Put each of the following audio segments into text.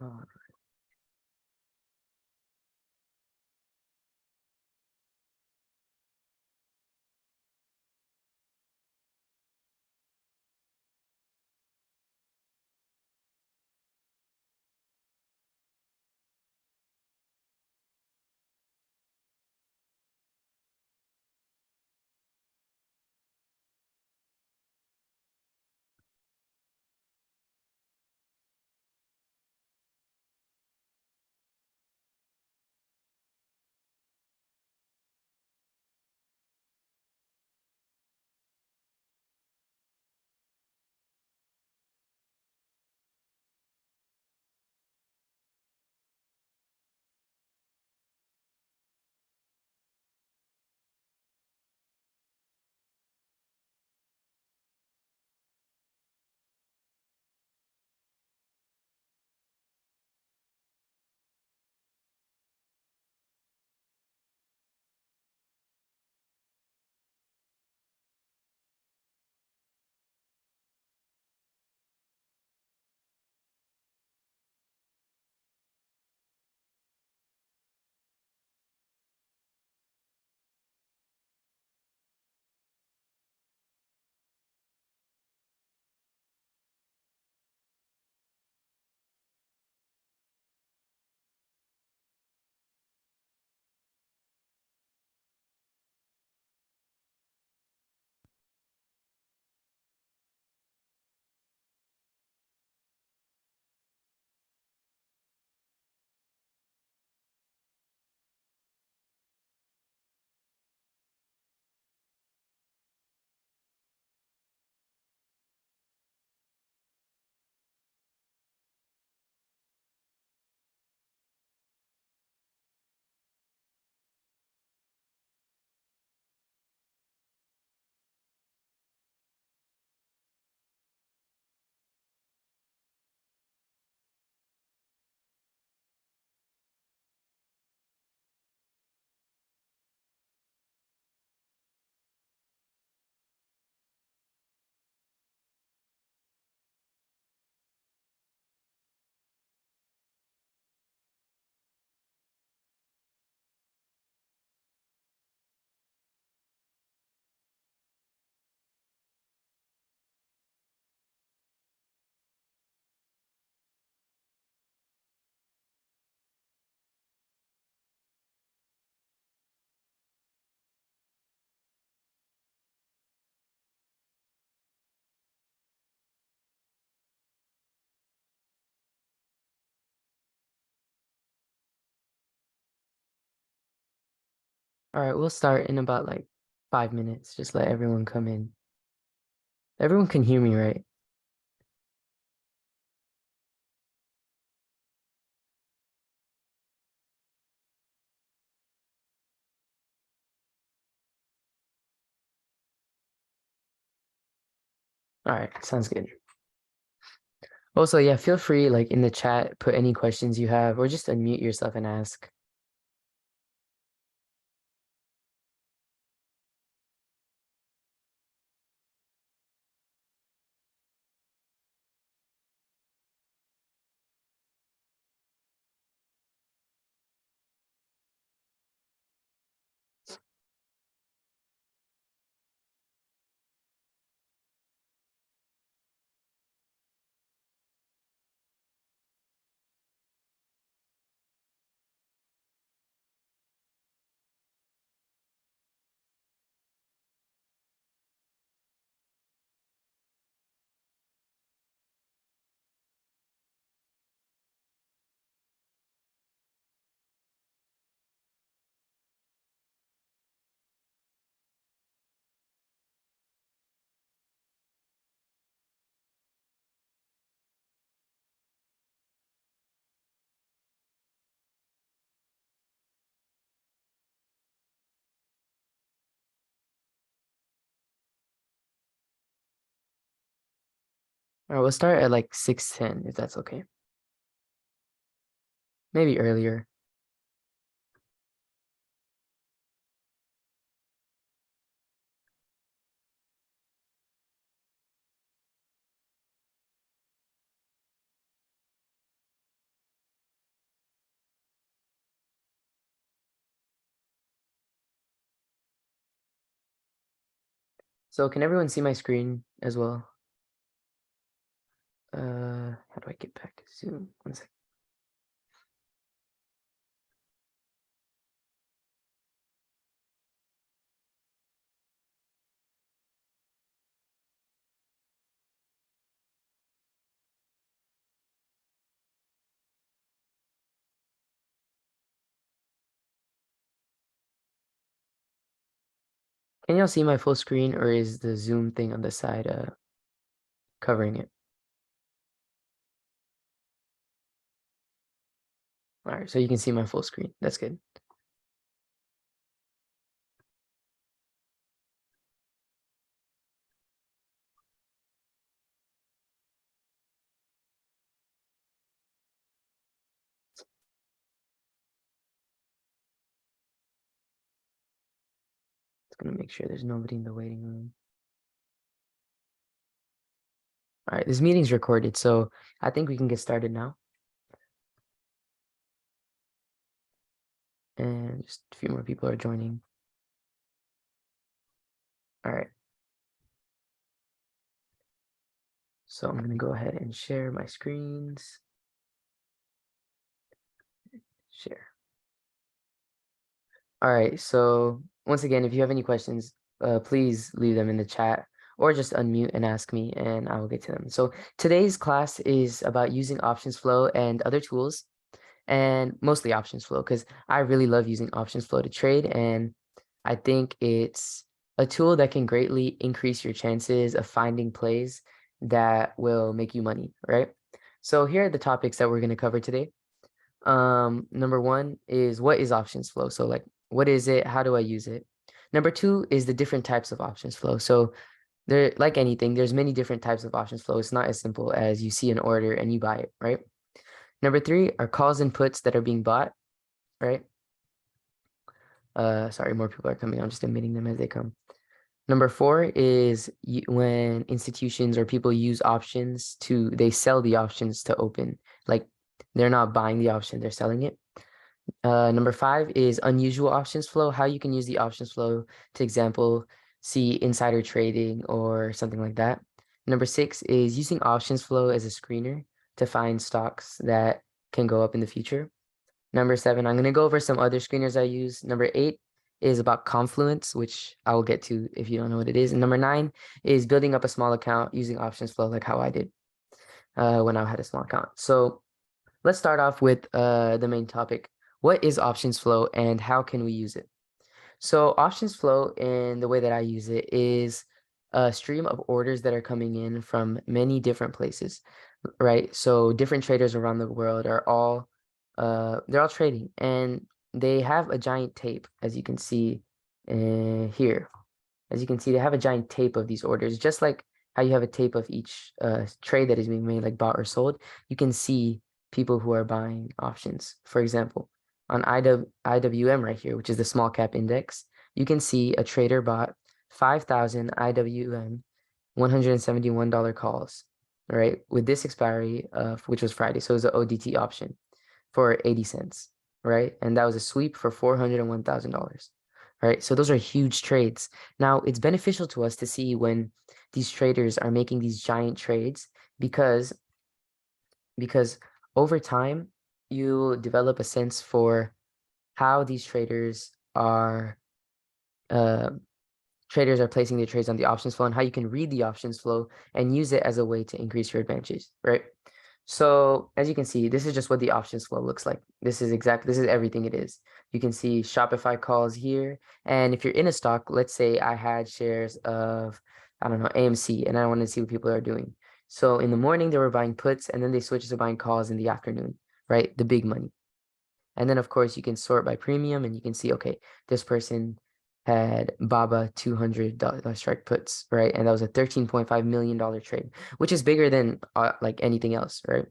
Uh, all right, we'll start in about like 5 minutes. Just let everyone come in. Everyone can hear me, right? All right, sounds good. Also, yeah, feel free, like in the chat, put any questions you have, or just unmute yourself and ask. All right, we'll start at like 6:10, if that's okay. Maybe earlier. So can everyone see my screen as well? How do I get back to Zoom? One second. Can y'all see my full screen, or is the Zoom thing on the side covering it? All right, so you can see my full screen. That's good. Just gonna make sure there's nobody in the waiting room. All right, this meeting's recorded, so I think we can get started now. And just a few more people are joining. All right. So I'm gonna go ahead and share my screens. Share. All right, so once again, if you have any questions, please leave them in the chat or just unmute and ask me and I will get to them. So today's class is about using options flow and other tools, and mostly options flow because I really love using options flow to trade, and I think it's a tool that can greatly increase your chances of finding plays that will make you money, right? So here are the topics that we're going to cover today. Number one is, what is options flow? So like, what is it? How do I use it? Number two is the different types of options flow. So there, like anything, there's many different types of options flow. It's not as simple as you see an order and you buy it, right? Number three are calls and puts that are being bought, right? Sorry, more people are coming. I'm just admitting them as they come. Number four is when institutions or people use options they sell the options to open. Like, they're not buying the option, they're selling it. Number five is unusual options flow, how you can use the options flow to, example, see insider trading or something like that. Number six is using options flow as a screener to find stocks that can go up in the future. Number seven, I'm going to go over some other screeners I use. Number eight is about Confluence, which I will get to if you don't know what it is. And number nine is building up a small account using options flow, like how I did when I had a small account. So let's start off with the main topic. What is options flow and how can we use it? So options flow, in the way that I use it, is a stream of orders that are coming in from many different places, right? So different traders around the world are all they're all trading, and they have a giant tape, as you can see here. As you can see, they have a giant tape of these orders, just like how you have a tape of each trade that is being made, like bought or sold. You can see people who are buying options. For example, on IWM right here, which is the small cap index, you can see a trader bought 5,000 IWM $171 calls, right? With this expiry of, which was Friday. So it was an ODT option for 80 cents, right? And that was a sweep for $401,000, right? So those are huge trades. Now, it's beneficial to us to see when these traders are making these giant trades, because over time, you develop a sense for how these uh, traders are placing their trades on the options flow, and how you can read the options flow and use it as a way to increase your advantage, right? So as you can see, this is just what the options flow looks like. This is everything it is. You can see Shopify calls here. And if you're in a stock, let's say I had shares of, I don't know, AMC, and I want to see what people are doing. So in the morning, they were buying puts, and then they switched to buying calls in the afternoon, right? The big money. And then, of course, you can sort by premium, and you can see, okay, this person had BABA $200 strike puts, right? And that was a $13.5 million trade, which is bigger than like anything else, right?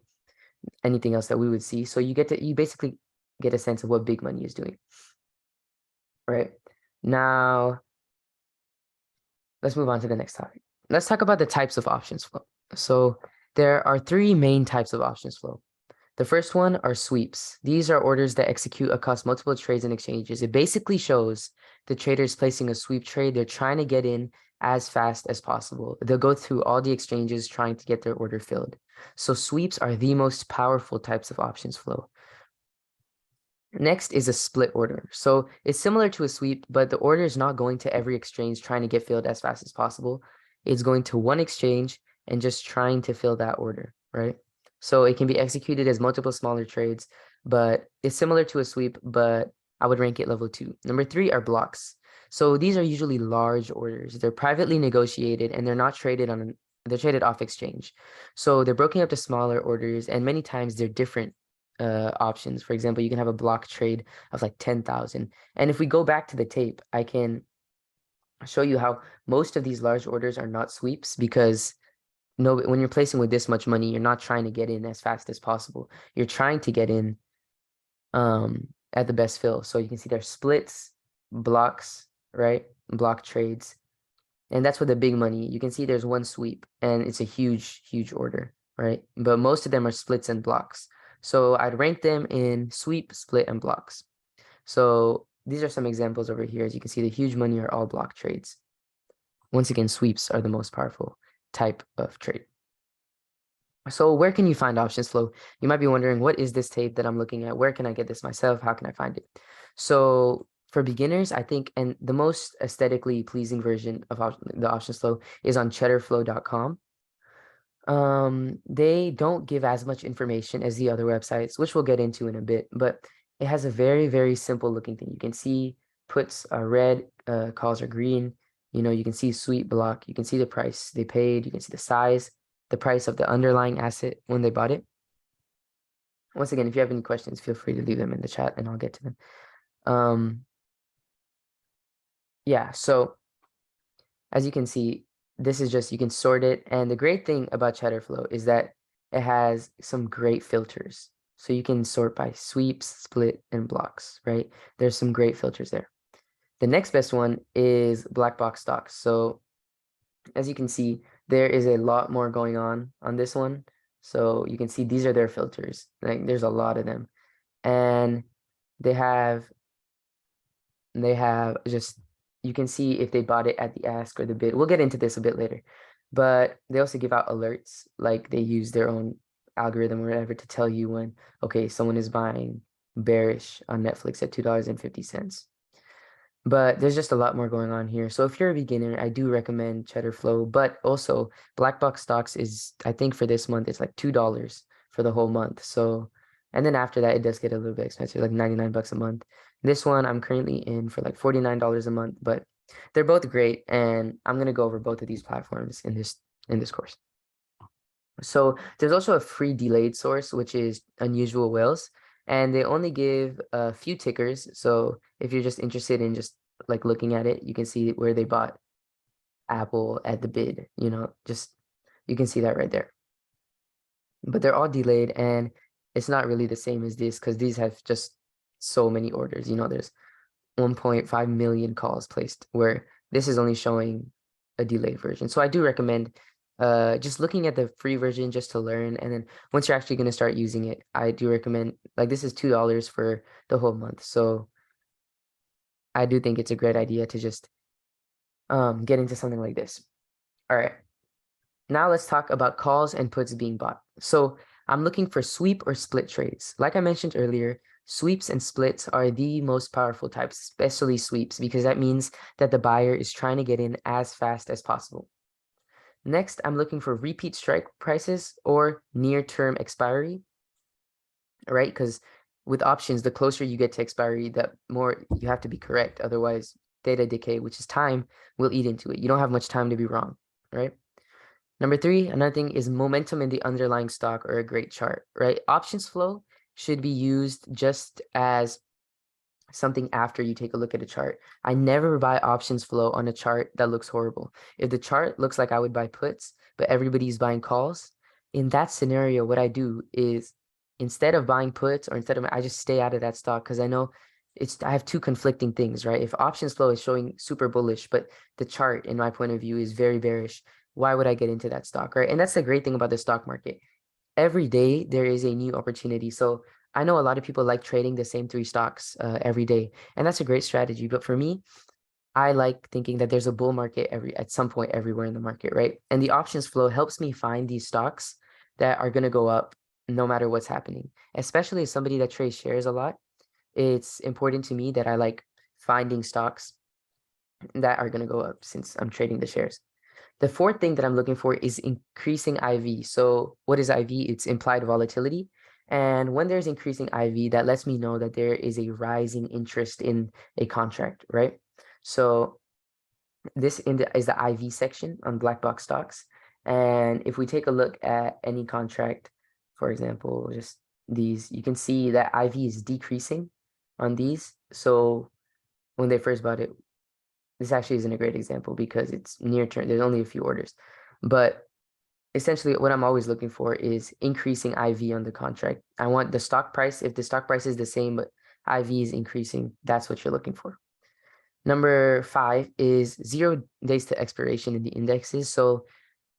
Anything else that we would see. So you basically get a sense of what big money is doing, right? Now, let's move on to the next topic. Let's talk about the types of options flow. So there are three main types of options flow. The first one are sweeps. These are orders that execute across multiple trades and exchanges. It basically shows the traders placing a sweep trade. They're trying to get in as fast as possible. They'll go through all the exchanges trying to get their order filled. So sweeps are the most powerful types of options flow. Next is a split order. So it's similar to a sweep, but the order is not going to every exchange trying to get filled as fast as possible. It's going to one exchange and just trying to fill that order, right? So it can be executed as multiple smaller trades, but it's similar to a sweep, but I would rank it level 2. Number 3 are blocks. So these are usually large orders. They're privately negotiated and they're not traded on they're traded off exchange. So they're broken up to smaller orders and many times they're different options. For example, you can have a block trade of like 10,000. And if we go back to the tape, I can show you how most of these large orders are not sweeps because no, when you're placing with this much money, you're not trying to get in as fast as possible. You're trying to get in at the best fill. So you can see there's splits, blocks, right? Block trades. And that's with the big money. You can see there's one sweep and it's a huge, huge order, right? But most of them are splits and blocks. So I'd rank them in sweep, split, and blocks. So these are some examples over here. As you can see, the huge money are all block trades. Once again, sweeps are the most powerful type of trade. So where can you find options flow? You might be wondering, what is this tape that I'm looking at? Where can I get this myself? How can I find it? So for beginners, I think, and the most aesthetically pleasing version of the options flow is on cheddarflow.com. They don't give as much information as the other websites, which we'll get into in a bit, but it has a very, very simple looking thing. You can see puts are red, calls are green. You know, you can see sweep block. You can see the price they paid. You can see the size, the price of the underlying asset when they bought it. Once again, if you have any questions, feel free to leave them in the chat and I'll get to them. Yeah, so as you can see, this is just, you can sort it. And the great thing about Cheddarflow is that it has some great filters. So you can sort by sweeps, split, and blocks, right? There's some great filters there. The next best one is black box stocks. So as you can see, there is a lot more going on this one. So you can see these are their filters. Like there's a lot of them. And they have just, you can see if they bought it at the ask or the bid. We'll get into this a bit later, but they also give out alerts, like they use their own algorithm or whatever to tell you when, okay, someone is buying bearish on Netflix at $2.50. But there's just a lot more going on here. So if you're a beginner, I do recommend Cheddarflow, but also Black Box Stocks is, I think for this month, it's like $2 for the whole month. So, and then after that, it does get a little bit expensive, like 99 bucks a month. This one I'm currently in for like $49 a month, but they're both great. And I'm going to go over both of these platforms in this course. So there's also a free delayed source, which is Unusual Whales, and they only give a few tickers. So if you're just interested in just like looking at it, you can see where they bought Apple at the bid, just you can see that right there. But they're all delayed and it's not really the same as this because these have just so many orders. There's 1.5 million calls placed where this is only showing a delayed version. So I do recommend just looking at the free version just to learn. And then once you're actually going to start using it, I do recommend, like this is $2 for the whole month. So I do think it's a great idea to just get into something like this. All right. Now let's talk about calls and puts being bought. So I'm looking for sweep or split trades. Like I mentioned earlier, sweeps and splits are the most powerful types, especially sweeps, because that means that the buyer is trying to get in as fast as possible. Next, I'm looking for repeat strike prices or near-term expiry, right? Because with options, the closer you get to expiry, the more you have to be correct. Otherwise, data decay, which is time, will eat into it. You don't have much time to be wrong, right? Number 3, another thing is momentum in the underlying stock or a great chart, right? Options flow should be used just as something after you take a look at a chart. I never buy options flow on a chart that looks horrible. If the chart looks like I would buy puts, but everybody's buying calls, in that scenario, what I do is instead of buying puts or I just stay out of that stock because I know I have two conflicting things, right? If options flow is showing super bullish, but the chart, in my point of view, is very bearish, why would I get into that stock, right? And that's the great thing about the stock market. Every day there is a new opportunity. So I know a lot of people like trading the same 3 stocks every day, and that's a great strategy. But for me, I like thinking that there's a bull market at some point everywhere in the market, right? And the options flow helps me find these stocks that are going to go up no matter what's happening. Especially as somebody that trades shares a lot, it's important to me that I like finding stocks that are going to go up since I'm trading the shares. The fourth thing that I'm looking for is increasing IV. So what is IV? It's implied volatility. And when there's increasing IV, that lets me know that there is a rising interest in a contract, right? So is the IV section on black box stocks. And if we take a look at any contract, for example, just these, you can see that IV is decreasing on these. So when they first bought it, this actually isn't a great example because it's near term. There's only a few orders. But essentially, what I'm always looking for is increasing IV on the contract. I want the stock price. If the stock price is the same, but IV is increasing, that's what you're looking for. Number 5 is 0 days to expiration in the indexes. So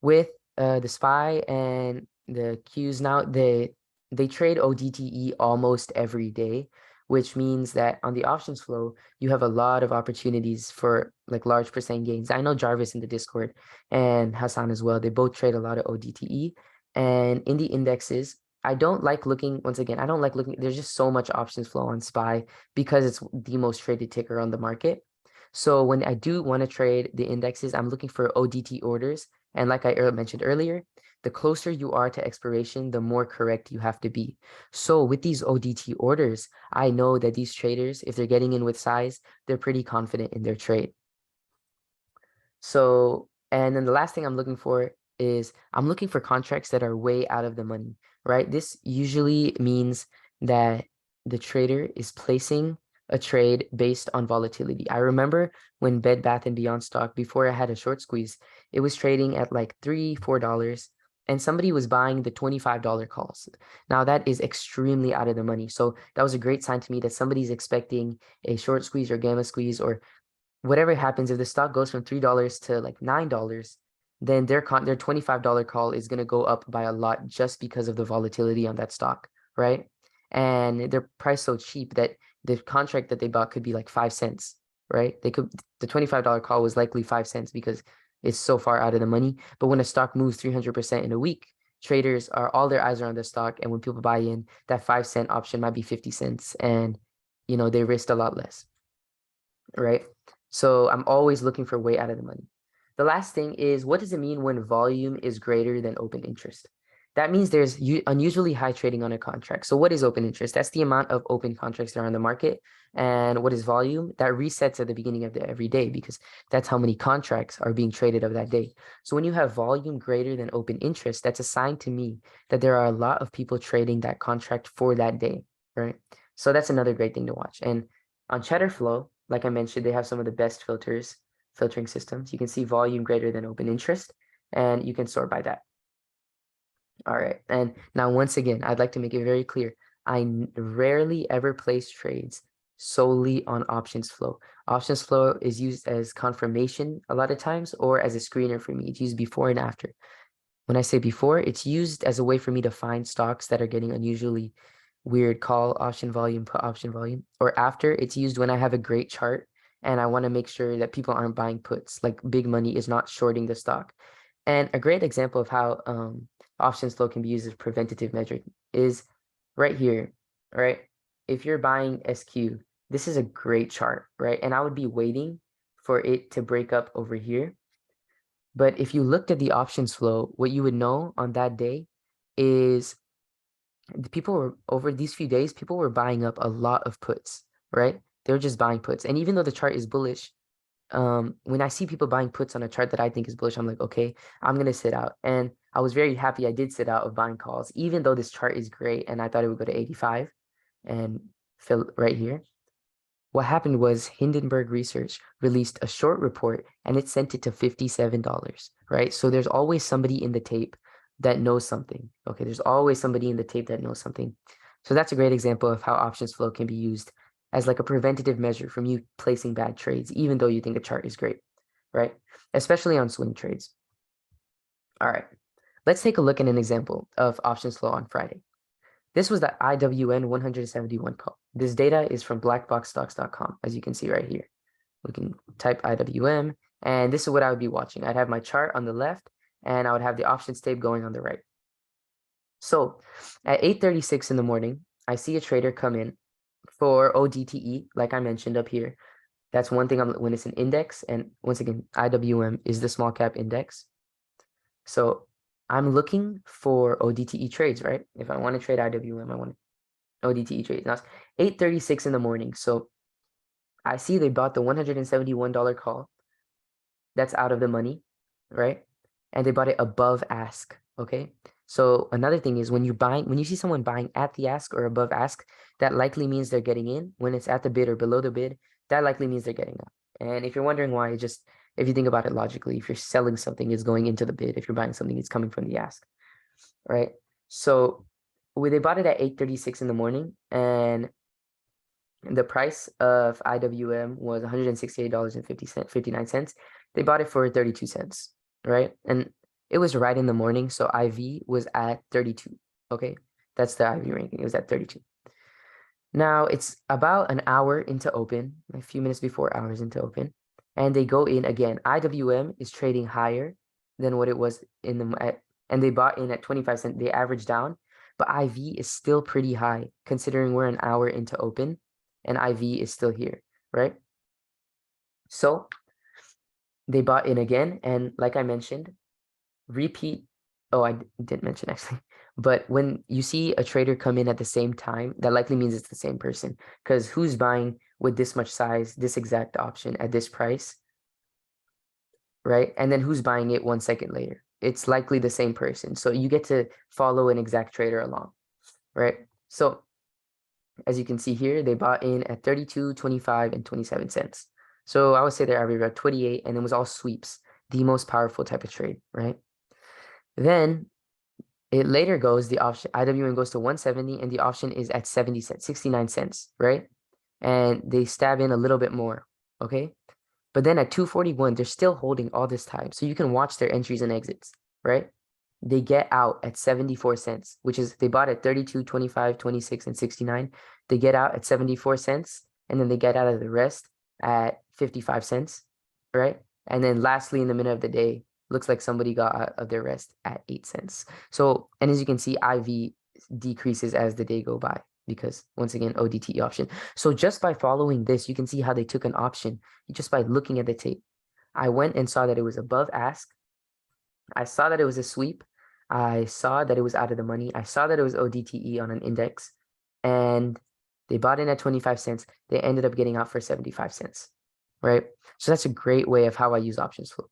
with the SPY and the Qs now, they trade ODTE almost every day, which means that on the options flow, you have a lot of opportunities for like large percent gains. I know Jarvis in the Discord and Hassan as well. They both trade a lot of ODTE. And in the indexes, I don't like looking, once again, I don't like looking, there's just so much options flow on SPY because it's the most traded ticker on the market. So when I do want to trade the indexes, I'm looking for ODT orders. And like I mentioned earlier, the closer you are to expiration, the more correct you have to be. So with these ODT orders, I know that these traders, if they're getting in with size, they're pretty confident in their trade. So, and then the last thing I'm looking for is I'm looking for contracts that are way out of the money, right? This usually means that the trader is placing a trade based on volatility. I remember when Bed Bath and Beyond stock, before I had a short squeeze, it was trading at like $3, $4, and somebody was buying the $25 calls. Now that is extremely out of the money. So that was a great sign to me that somebody's expecting a short squeeze or gamma squeeze or whatever happens. If the stock goes from $3 to like $9, then their $25 call is going to go up by a lot just because of the volatility on that stock, right? And they're priced so cheap that the contract that they bought could be like 5 cents, right? The $25 call was likely 5 cents because it's so far out of the money. But when a stock moves 300% in a week, traders are all their eyes are on the stock, and when people buy in, that 5 cent option might be 50 cents, and they risked a lot less, right? So I'm always looking for way out of the money. The last thing is, what does it mean when volume is greater than open interest? That means there's unusually high trading on a contract. So what is open interest? That's the amount of open contracts that are on the market. And what is volume? That resets at the beginning of every day because that's how many contracts are being traded of that day. So when you have volume greater than open interest, that's a sign to me that there are a lot of people trading that contract for that day, right? So that's another great thing to watch. And on Cheddar Flow, like I mentioned, they have some of the best filtering systems. You can see volume greater than open interest, and you can sort by that. All right. And now, once again, I'd like to make it very clear. I rarely ever place trades solely on options flow. Options flow is used as confirmation a lot of times or as a screener for me. It's used before and after. When I say before, it's used as a way for me to find stocks that are getting unusually weird call option volume, put option volume. Or after, it's used when I have a great chart and I want to make sure that people aren't buying puts, like big money is not shorting the stock. And a great example of how options flow can be used as preventative measure is right here, right? If you're buying SQ, this is a great chart, right? And I would be waiting for it to break up over here. But if you looked at the options flow, what you would know on that day is the people were over these few days, people were buying up a lot of puts, right? They're just buying puts. And even though the chart is bullish, when I see people buying puts on a chart that I think is bullish, I'm like, okay, I'm gonna sit out. And I was very happy I did sit out of buying calls, even though this chart is great and I thought it would go to 85 and fill right here. What happened was Hindenburg Research released a short report and it sent it to $57, right? So there's always somebody in the tape that knows something. Okay, there's always somebody in the tape that knows something. So that's a great example of how options flow can be used as like a preventative measure from you placing bad trades, even though you think a chart is great, right? Especially on swing trades. All right, let's take a look at an example of options flow on Friday. This was the IWN 171 call. This data is from blackboxstocks.com, as you can see right here. We can type IWM, and this is what I would be watching. I'd have my chart on the left, and I would have the options tape going on the right. So at 8:36 in the morning, I see a trader come in for ODTE, like I mentioned up here. That's one thing when it's an index. And once again, IWM is the small cap index. So I'm looking for ODTE trades, right? If I want to trade IWM, I want ODTE trades. Now it's 8:36 in the morning. So I see they bought the $171 call. That's out of the money, right? And they bought it above ask, okay? So another thing is when you see someone buying at the ask or above ask, that likely means they're getting in. When it's at the bid or below the bid, that likely means they're getting out. And if you're wondering why, just if you think about it logically, if you're selling something, it's going into the bid. If you're buying something, it's coming from the ask, right? So they bought it at 8:36 in the morning, and the price of IWM was $168.59. They bought it for 32 cents, right? And it was right in the morning, so IV was at 32. Okay, that's the IV ranking. It was at 32. Now it's about an hour into open, a few minutes before hours into open, and they go in again. IWM is trading higher than what it was in and they bought in at 25 cents. They averaged down, but IV is still pretty high considering we're an hour into open, and IV is still here, right? So they bought in again, and like I mentioned, repeat. Oh, I didn't mention actually. But when you see a trader come in at the same time, that likely means it's the same person. Because who's buying with this much size, this exact option at this price, right? And then who's buying it 1 second later? It's likely the same person. So you get to follow an exact trader along, right? So as you can see here, they bought in at 32, 25, and 27 cents. So I would say they're average about 28, and it was all sweeps, the most powerful type of trade, right? Then it later goes, the option IWM goes to 170, and the option is at 70 cents, 69 cents, right? And they stab in a little bit more, okay? But then at 241, they're still holding all this time. So you can watch their entries and exits, right? They get out at 74 cents, which is they bought at 32, 25, 26, and 69. They get out at 74 cents, and then they get out of the rest at 55 cents, right? And then lastly, in the middle of the day, looks like somebody got out of their rest at 8 cents. So, and as you can see, IV decreases as the day go by because once again, ODT option. So just by following this, you can see how they took an option just by looking at the tape. I went and saw that it was above ask. I saw that it was a sweep. I saw that it was out of the money. I saw that it was ODTE on an index, and they bought in at 25 cents. They ended up getting out for 75 cents, right? So that's a great way of how I use options flow.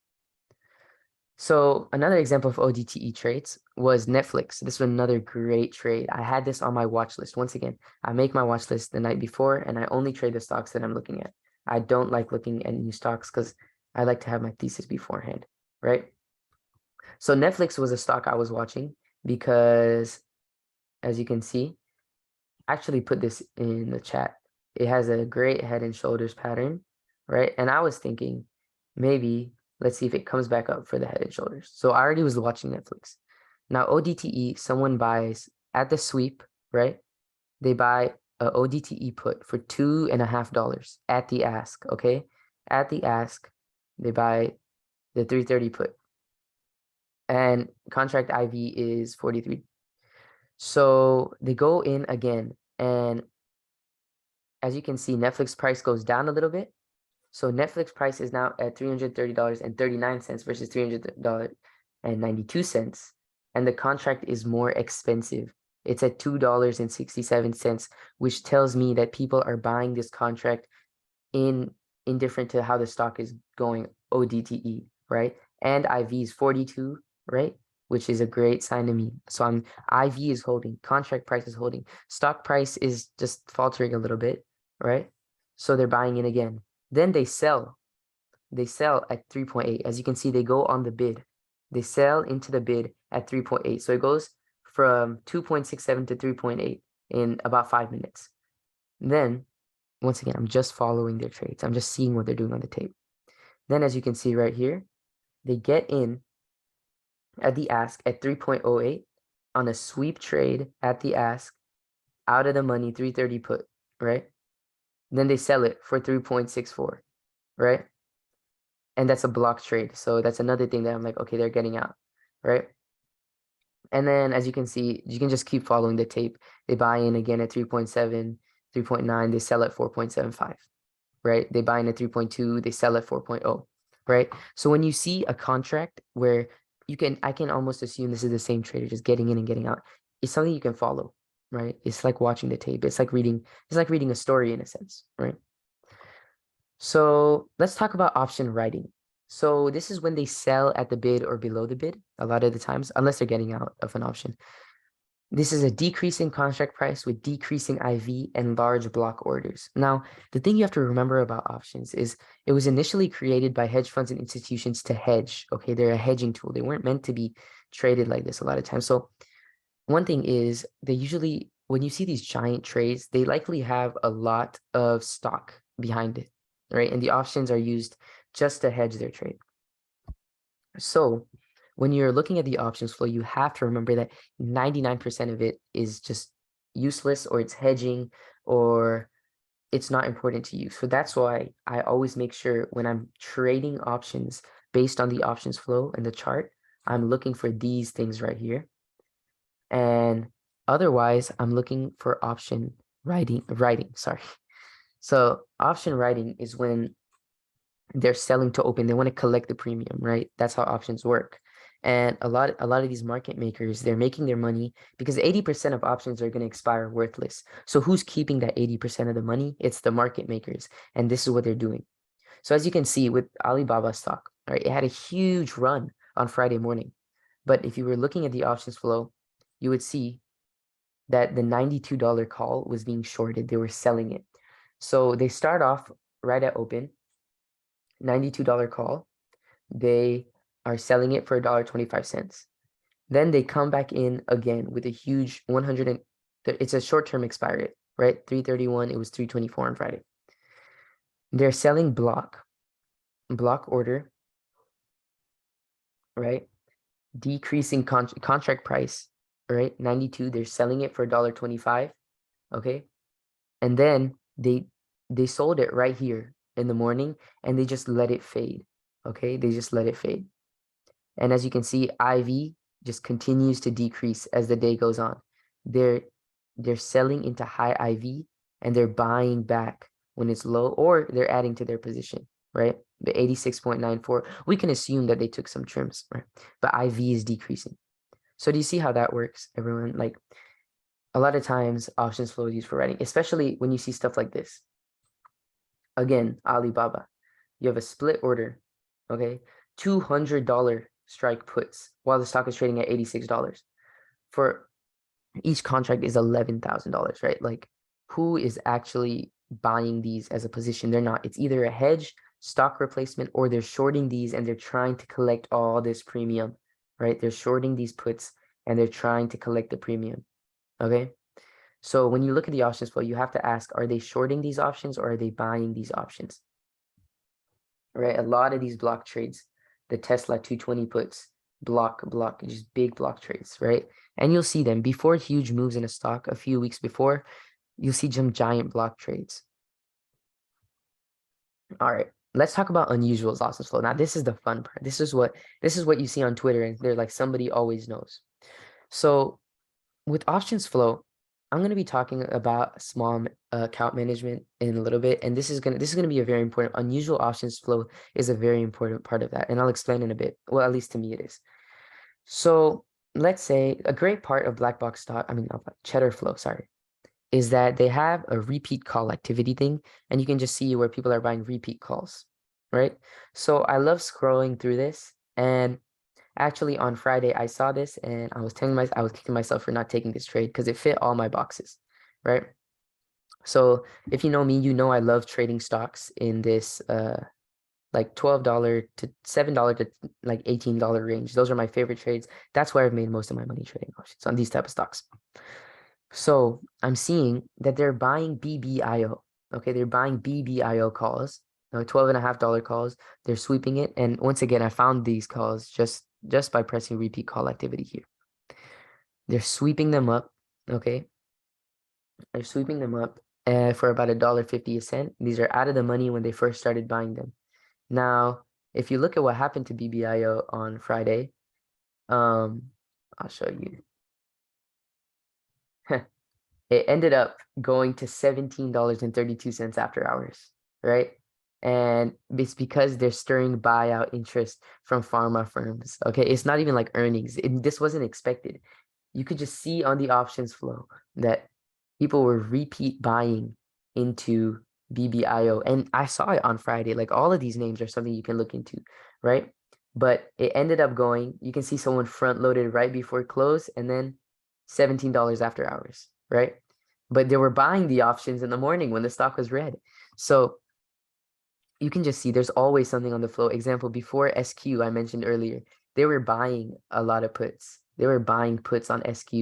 So another example of ODTE trades was Netflix. This was another great trade. I had this on my watch list. Once again, I make my watch list the night before, and I only trade the stocks that I'm looking at. I don't like looking at new stocks because I like to have my thesis beforehand, right? So Netflix was a stock I was watching because, as you can see, I actually put this in the chat. It has a great head and shoulders pattern, right? And I was thinking maybe let's see if it comes back up for the head and shoulders. So I already was watching Netflix. Now ODTE, someone buys at the sweep, right? They buy a ODTE put for $2.50 at the ask, okay? At the ask, they buy the 330 put. And contract IV is 43. So they go in again, and as you can see, Netflix price goes down a little bit. So Netflix price is now at $330.39 versus $300.92. And the contract is more expensive. It's at $2.67, which tells me that people are buying this contract indifferent to how the stock is going ODTE, right? And IV is 42, right? Which is a great sign to me. So IV is holding, contract price is holding, stock price is just faltering a little bit, right? So they're buying in again. Then they sell at 3.8. As you can see, they go on the bid. They sell into the bid at 3.8. So it goes from 2.67 to 3.8 in about 5 minutes. Then, once again, I'm just following their trades. I'm just seeing what they're doing on the tape. Then, as you can see right here, they get in at the ask at 3.08 on a sweep trade at the ask, out of the money, 330 put, right? Then they sell it for 3.64. right? And that's a block trade. So that's another thing that I'm like, okay, they're getting out, right? And then as you can see, you can just keep following the tape. They buy in again at 3.7, 3.9, they sell at 4.75, right? They buy in at 3.2, they sell at 4.0, right? So when you see a contract where I can almost assume this is the same trader just getting in and getting out. It's something you can follow, right? It's like watching the tape. It's like reading a story in a sense, right? So let's talk about option writing. So this is when they sell at the bid or below the bid a lot of the times, unless they're getting out of an option. This is a decreasing contract price with decreasing IV and large block orders. Now, the thing you have to remember about options is it was initially created by hedge funds and institutions to hedge. Okay, they're a hedging tool. They weren't meant to be traded like this a lot of times. So one thing is they usually, when you see these giant trades, they likely have a lot of stock behind it, right? And the options are used just to hedge their trade. So when you're looking at the options flow, you have to remember that 99% of it is just useless, or it's hedging, or it's not important to you. So that's why I always make sure when I'm trading options based on the options flow and the chart, I'm looking for these things right here. And otherwise, I'm looking for option writing, sorry. So option writing is when they're selling to open. They want to collect the premium, right? That's how options work. And a lot of these market makers, they're making their money because 80% of options are going to expire worthless. So who's keeping that 80% of the money? It's the market makers. And this is what they're doing. So as you can see with Alibaba stock, right, it had a huge run on Friday morning. But if you were looking at the options flow, you would see that the $92 call was being shorted. They were selling it. So they start off right at open, $92 call. They are selling it for $1.25. Then they come back in again with a huge 100 and it's a short-term expiry, right? 331, it was 324 on Friday. They're selling block order, right? Decreasing contract price, right? 92, they're selling it for $1.25, okay? And then they sold it right here in the morning and they just let it fade, okay? They just let it fade. And as you can see, IV just continues to decrease as the day goes on. They're selling into high IV and they're buying back when it's low, or they're adding to their position, right? The 86.94, we can assume that they took some trims, right? But IV is decreasing. So do you see how that works, everyone? Like a lot of times options flow is used for writing, especially when you see stuff like this. Again, Alibaba, you have a split order, okay? $200 strike puts while the stock is trading at $86. For each contract is $11,000, right? Like who is actually buying these as a position? They're not. It's either a hedge, stock replacement, or they're shorting these and they're trying to collect all this premium, right? They're shorting these puts and they're trying to collect the premium, okay? So when you look at the options flow, you have to ask, are they shorting these options or are they buying these options? Right? A lot of these block trades, the Tesla 220 puts, block, just big block trades, right? And you'll see them before huge moves in a stock a few weeks before, you'll see some giant block trades. All right, let's talk about unusual options flow. Now, this is the fun part. This is what you see on Twitter, and they're like somebody always knows. So with options flow, I'm going to be talking about small account management in a little bit, and this is gonna be a very important. Unusual options flow is a very important part of that, and I'll explain in a bit. Well, at least to me it is. So let's say a great part of black box stock, not cheddar flow, sorry, is that they have a repeat call activity thing, and you can just see where people are buying repeat calls, right? So I love scrolling through this, and actually, on Friday, I saw this and I was kicking myself for not taking this trade because it fit all my boxes, right? So if you know me, you know I love trading stocks in this like $12 to $7 to like $18 range. Those are my favorite trades. That's where I've made most of my money trading options on these type of stocks. So I'm seeing that they're buying BBIO. Okay, they're buying BBIO calls, $12.50 calls. They're sweeping it. And once again, I found these calls just by pressing repeat call activity here. They're sweeping them up. Okay, they're sweeping them up for about $1.50 a cent. These are out of the money when they first started buying them. Now, if you look at what happened to BBIO on Friday, I'll show you. It ended up going to $17.32 after hours, right? And it's because they're stirring buyout interest from pharma firms. Okay, it's not even like earnings. This wasn't expected. You could just see on the options flow that people were repeat buying into BBIO. And I saw it on Friday. Like all of these names are something you can look into, right? But it ended up going, you can see someone front loaded right before close and then $17 after hours, right? But they were buying the options in the morning when the stock was red. So you can just see there's always something on the flow. Example, before SQ, I mentioned earlier, they were buying a lot of puts. They were buying puts on SQ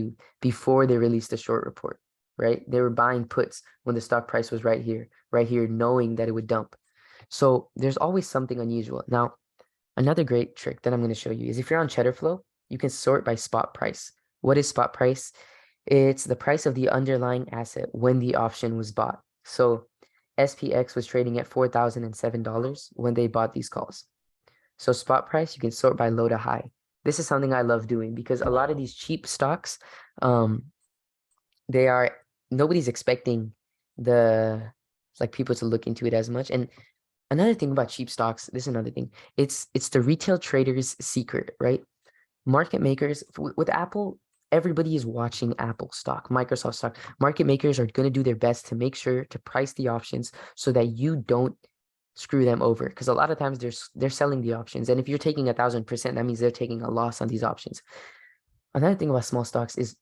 before they released the short report, right? They were buying puts when the stock price was right here, knowing that it would dump. So there's always something unusual. Now, another great trick that I'm going to show you is if you're on Cheddar Flow, you can sort by spot price. What is spot price? It's the price of the underlying asset when the option was bought. So SPX was trading at $4,007 when they bought these calls. So spot price, you can sort by low to high. This is something I love doing because a lot of these cheap stocks, um, they are nobody's expecting the like people to look into it as much. And another thing about cheap stocks, this is another thing. It's the retail trader's secret, right? Market makers with Apple, everybody is watching Apple stock, Microsoft stock. Market makers are going to do their best to make sure to price the options so that you don't screw them over. Because a lot of times they're selling the options, and if you're taking 1,000%, that means they're taking a loss on these options. Another thing about small stocks is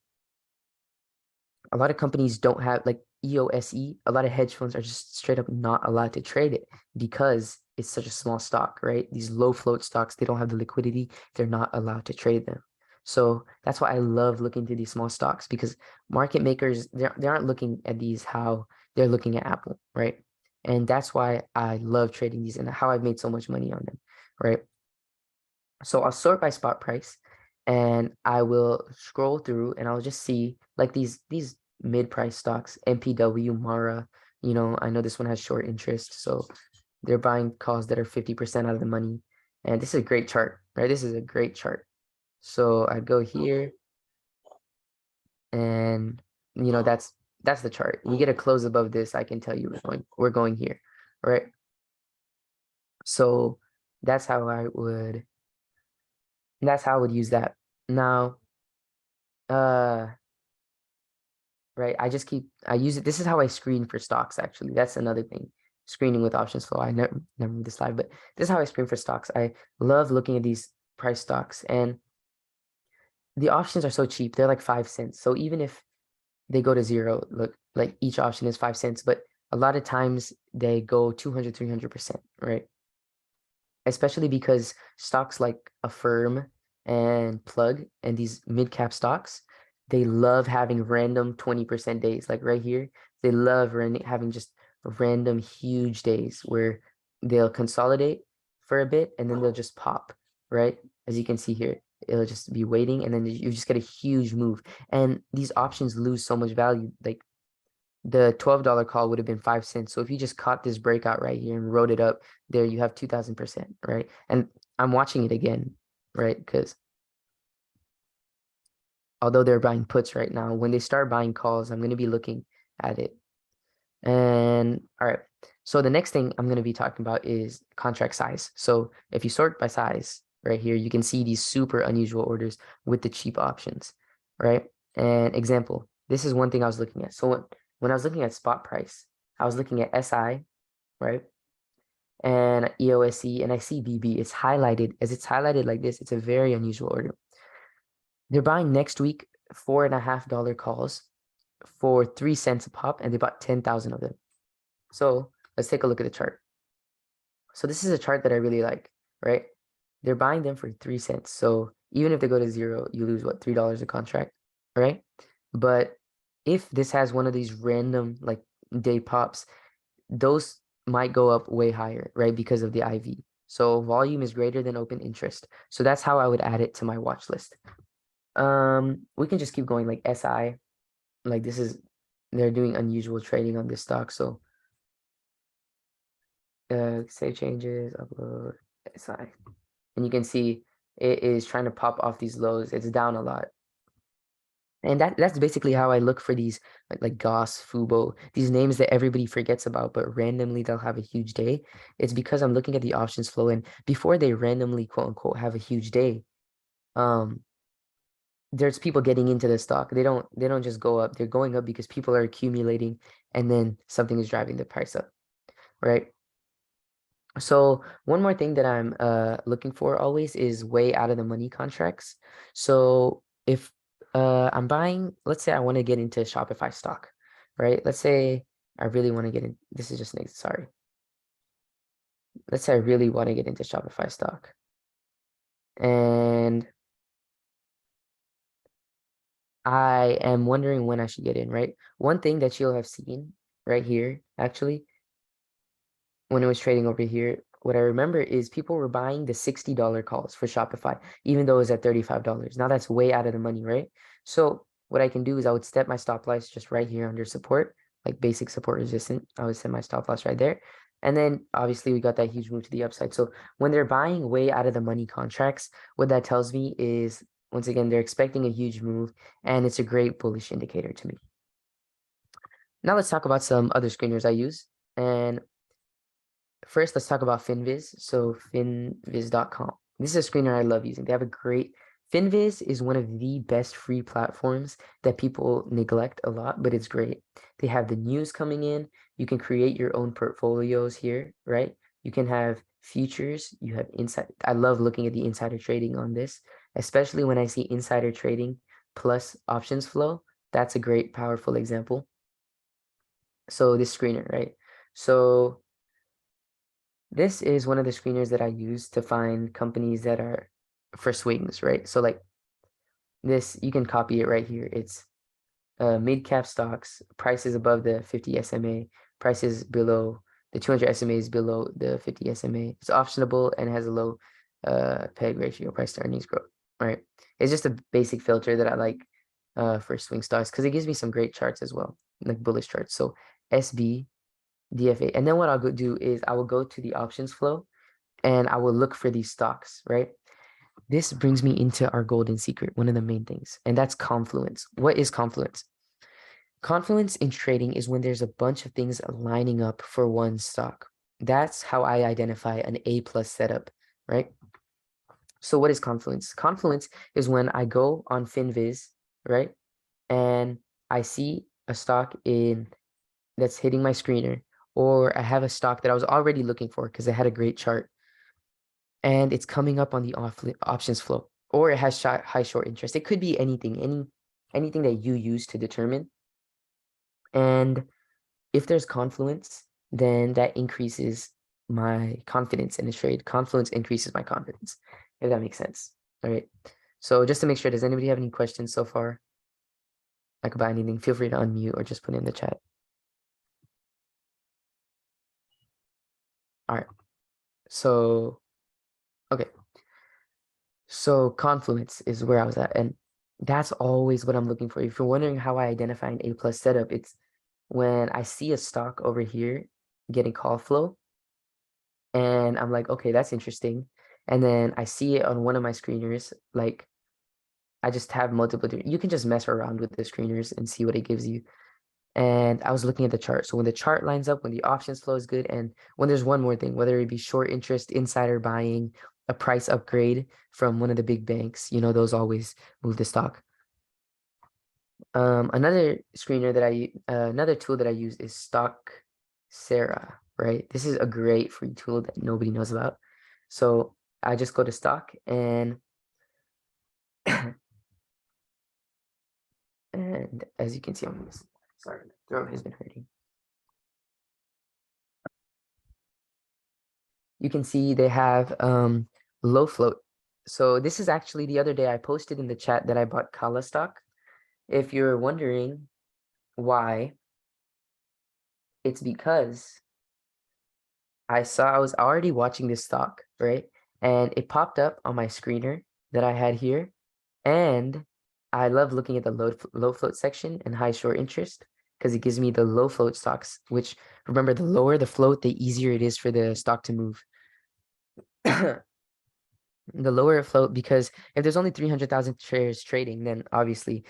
a lot of companies don't have like EOSE. A lot of hedge funds are just straight up not allowed to trade it because it's such a small stock, right? These low float stocks, they don't have the liquidity. They're not allowed to trade them. So that's why I love looking to these small stocks because market makers, they aren't looking at these how they're looking at Apple, right? And that's why I love trading these and how I've made so much money on them, right? So I'll sort by spot price and I will scroll through and I'll just see like these mid-price stocks, MPW, Mara, I know this one has short interest, so they're buying calls that are 50% out of the money. And this is a great chart, right? This is a great chart. So I go here and that's the chart. We get a close above this, I can tell you we're going here, right? So that's how I would use that. Now, uh, right, I use it. This is how I screen for stocks, actually. That's another thing. Screening with options flow. I never moved this slide, but this is how I screen for stocks. I love looking at these price stocks, and the options are so cheap. They're like 5 cents. So even if they go to zero, look, like each option is 5 cents, but a lot of times they go 200, 300%, right? Especially because stocks like Affirm and Plug and these mid-cap stocks, they love having random 20% days. Like right here, they love having just random huge days where they'll consolidate for a bit and then they'll just pop, right? As you can see here, it'll just be waiting and then you just get a huge move. And these options lose so much value. Like the $12 call would have been 5 cents. So if you just caught this breakout right here and wrote it up, there you have 2,000%, right? And I'm watching it again, right? Because although they're buying puts right now, when they start buying calls, I'm going to be looking at it. And all right. So the next thing I'm going to be talking about is contract size. So if you sort by size right here, you can see these super unusual orders with the cheap options, right? And example, this is one thing I was looking at. So when I was looking at spot price, I was looking at SI, right? And EOSE, and I see BB. It's highlighted like this. It's a very unusual order. They're buying next week $4.50 calls for 3 cents a pop, and they bought 10,000 of them. So let's take a look at the chart. So this is a chart that I really like, right? They're buying them for 3 cents. So even if they go to zero, you lose what, $3 a contract, right? But if this has one of these random like day pops, those might go up way higher, right? Because of the IV. So volume is greater than open interest. So that's how I would add it to my watch list. We can just keep going like SI. Like they're doing unusual trading on this stock. So save changes, upload, SI. And you can see it is trying to pop off these lows. It's down a lot. And that's basically how I look for these like Goss, Fubo, these names that everybody forgets about, but randomly they'll have a huge day. It's because I'm looking at the options flow, and before they randomly quote unquote have a huge day, um, there's people getting into the stock. They don't just go up. They're going up because people are accumulating, and then something is driving the price up, right? So one more thing that I'm looking for always is way out of the money contracts. So if I'm buying, let's say I want to get into Shopify stock, right? Let's say I really want to get in. This is just an sorry. Let's say I really want to get into Shopify stock, and I am wondering when I should get in, right? One thing that you'll have seen right here, actually, when it was trading over here, what I remember is people were buying the $60 calls for Shopify, even though it was at $35. Now that's way out of the money, right? So what I can do is I would step my stop loss just right here under support, like basic support resistant. I would set my stop loss right there. And then obviously we got that huge move to the upside. So when they're buying way out of the money contracts, what that tells me is, once again, they're expecting a huge move, and it's a great bullish indicator to me. Now let's talk about some other screeners I use. And first, let's talk about Finviz. So finviz.com. This is a screener I love using. They have a great Finviz is one of the best free platforms that people neglect a lot, but it's great. They have the news coming in. You can create your own portfolios here, right? You can have futures. You have inside. I love looking at the insider trading on this, especially when I see insider trading plus options flow. That's a great, powerful example. So this screener, right? So this is one of the screeners that I use to find companies that are for swings, right? So like this, you can copy it right here. It's mid cap stocks, prices above the 50 SMA, prices below the 200 SMA is below the 50 SMA. It's optionable and has a low PEG ratio, price to earnings growth, right? It's just a basic filter that I like for swing stocks because it gives me some great charts as well, like bullish charts. So SB, DFA. And then what I'll go do is I will go to the options flow and I will look for these stocks, right? This brings me into our golden secret, one of the main things, and that's confluence. What is confluence? Confluence in trading is when there's a bunch of things lining up for one stock. That's how I identify an A plus setup, right? So what is confluence? Confluence is when I go on Finviz, right? And I see a stock in that's hitting my screener, or I have a stock that I was already looking for because it had a great chart and it's coming up on the options flow, or it has high short interest. It could be anything that you use to determine. And if there's confluence, then that increases my confidence in the trade. Confluence increases my confidence, if that makes sense. All right. So just to make sure, does anybody have any questions so far? Like about anything, feel free to unmute or just put it in the chat. All right. So, okay. So confluence is where I was at. And that's always what I'm looking for. If you're wondering how I identify an A plus setup, it's when I see a stock over here getting call flow and I'm like, okay, that's interesting. And then I see it on one of my screeners, like I just have multiple different, you can just mess around with the screeners and see what it gives you. And I was looking at the chart. So when the chart lines up, when the options flow is good, and when there's one more thing, whether it be short interest, insider buying, a price upgrade from one of the big banks, those always move the stock. Another screener that another tool that I use is Stock Sarah, right? This is a great free tool that nobody knows about. So I just go to stock and and as you can see on this, sorry, my throat has been hurting. You can see they have low float. So this is actually the other day I posted in the chat that I bought Kala stock. If you're wondering why, it's because I was already watching this stock, right? And it popped up on my screener that I had here. And I love looking at the low float section and high short interest because it gives me the low float stocks, which remember, the lower the float, the easier it is for the stock to move. The lower float, because if there's only 300,000 shares trading, then obviously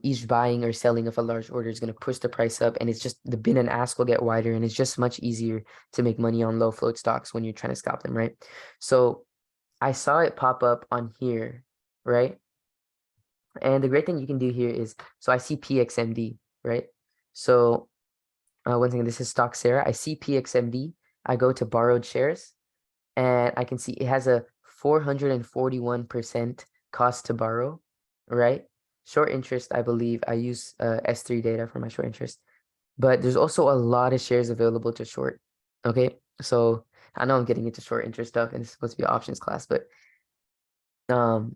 each buying or selling of a large order is going to push the price up, and it's just the bid and ask will get wider, and it's just much easier to make money on low float stocks when you're trying to scalp them, right? So I saw it pop up on here, right? And the great thing you can do here is, so I see PXMD, right? So one second, this is stock Sarah. I see PXMD. I go to borrowed shares, and I can see it has a 441% cost to borrow, right? Short interest, I believe I use S3 data for my short interest, but there's also a lot of shares available to short. Okay, so I know I'm getting into short interest stuff, and it's supposed to be an options class, but um,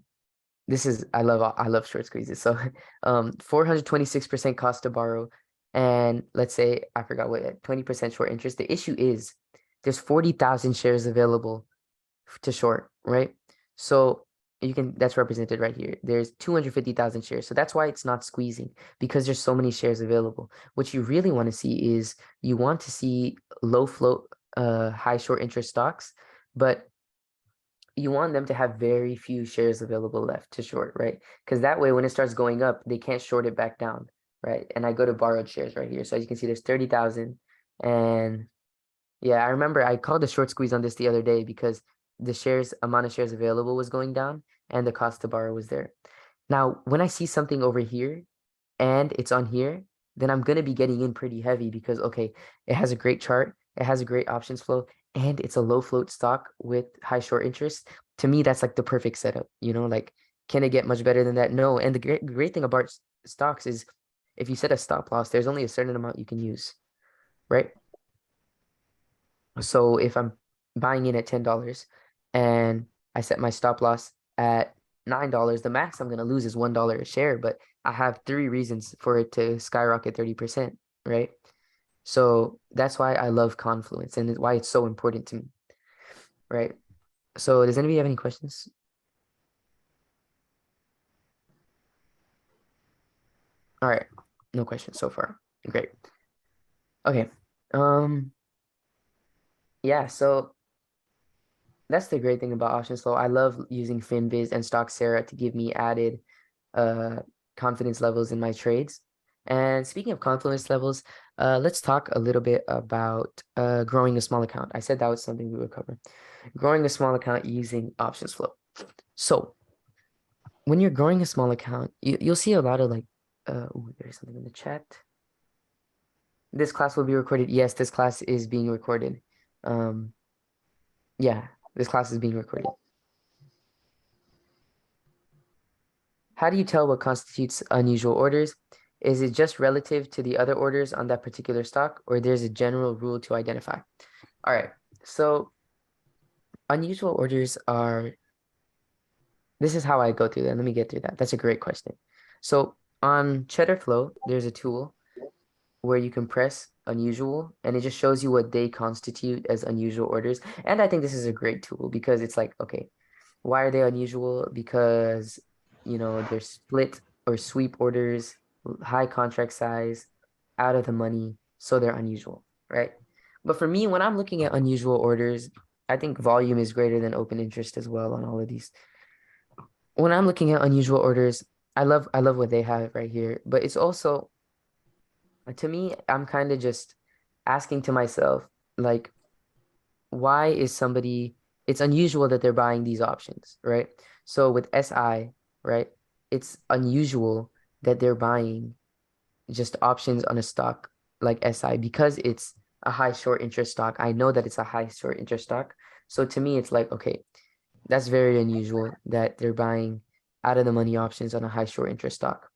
this is I love short squeezes. So 426% cost to borrow, and let's say I forgot what 20% short interest. The issue is there's 40,000 shares available to short, right? So you can, that's represented right here. There's 250,000 shares. So that's why it's not squeezing, because there's so many shares available. What you really want to see is you want to see low float, high short interest stocks, but you want them to have very few shares available left to short, right? Because that way, when it starts going up, they can't short it back down, right? And I go to borrowed shares right here. So as you can see, there's 30,000. And yeah, I remember I called a short squeeze on this the other day because the amount of shares available was going down and the cost to borrow was there. Now, when I see something over here and it's on here, then I'm going to be getting in pretty heavy because, okay, it has a great chart, it has a great options flow, and it's a low float stock with high short interest. To me, that's like the perfect setup, like, can it get much better than that? No. And the great thing about stocks is if you set a stop loss, there's only a certain amount you can use, right? So if I'm buying in at $10 and I set my stop loss at $9, the max I'm going to lose is $1 a share, but I have 3 reasons for it to skyrocket 30%, right? So that's why I love Confluence and why it's so important to me, right? So does anybody have any questions? All right, no questions so far. Great. Okay. Um, yeah, so that's the great thing about options flow. I love using Finviz and Stocksera to give me added uh, confidence levels in my trades. And speaking of confidence levels, let's talk a little bit about growing a small account. I said that was something we would cover. Growing a small account using options flow. So when you're growing a small account, you'll see a lot of like, ooh, there's something in the chat. This class will be recorded. Yes, this class is being recorded. Um, yeah, this class is being recorded. How do you tell what constitutes unusual orders? Is it just relative to the other orders on that particular stock, or there's a general rule to identify? All right, so unusual orders are, this is how I go through that. Let me get through that. That's a great question. So on Cheddar Flow, there's a tool where you can press unusual and it just shows you what they constitute as unusual orders. And I think this is a great tool because it's like, okay, why are they unusual? Because, they're split or sweep orders, high contract size, out of the money, so they're unusual, right? But for me, when I'm looking at unusual orders, I think volume is greater than open interest as well on all of these. When I'm looking at unusual orders, I love what they have right here, but it's also, to me, I'm kind of just asking to myself, like, why is somebody, it's unusual that they're buying these options, right? So with SI, right, it's unusual that they're buying just options on a stock like SI because it's a high short interest stock. I know that it's a high short interest stock. So to me, it's like, okay, that's very unusual that they're buying out of the money options on a high short interest stock.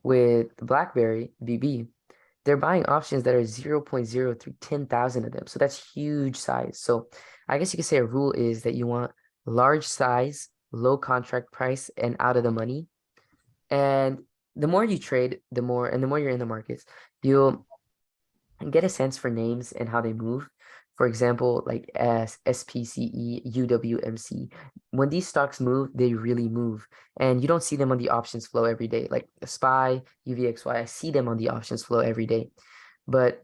With BlackBerry, BB, they're buying options that are 0.0 through 10,000 of them. So that's huge size. So I guess you could say a rule is that you want large size, low contract price, and out of the money. And the more you trade, and the more you're in the markets, you'll get a sense for names and how they move. For example, like SPCE, UWMC. When these stocks move, they really move. And you don't see them on the options flow every day. Like the SPY, UVXY, I see them on the options flow every day. But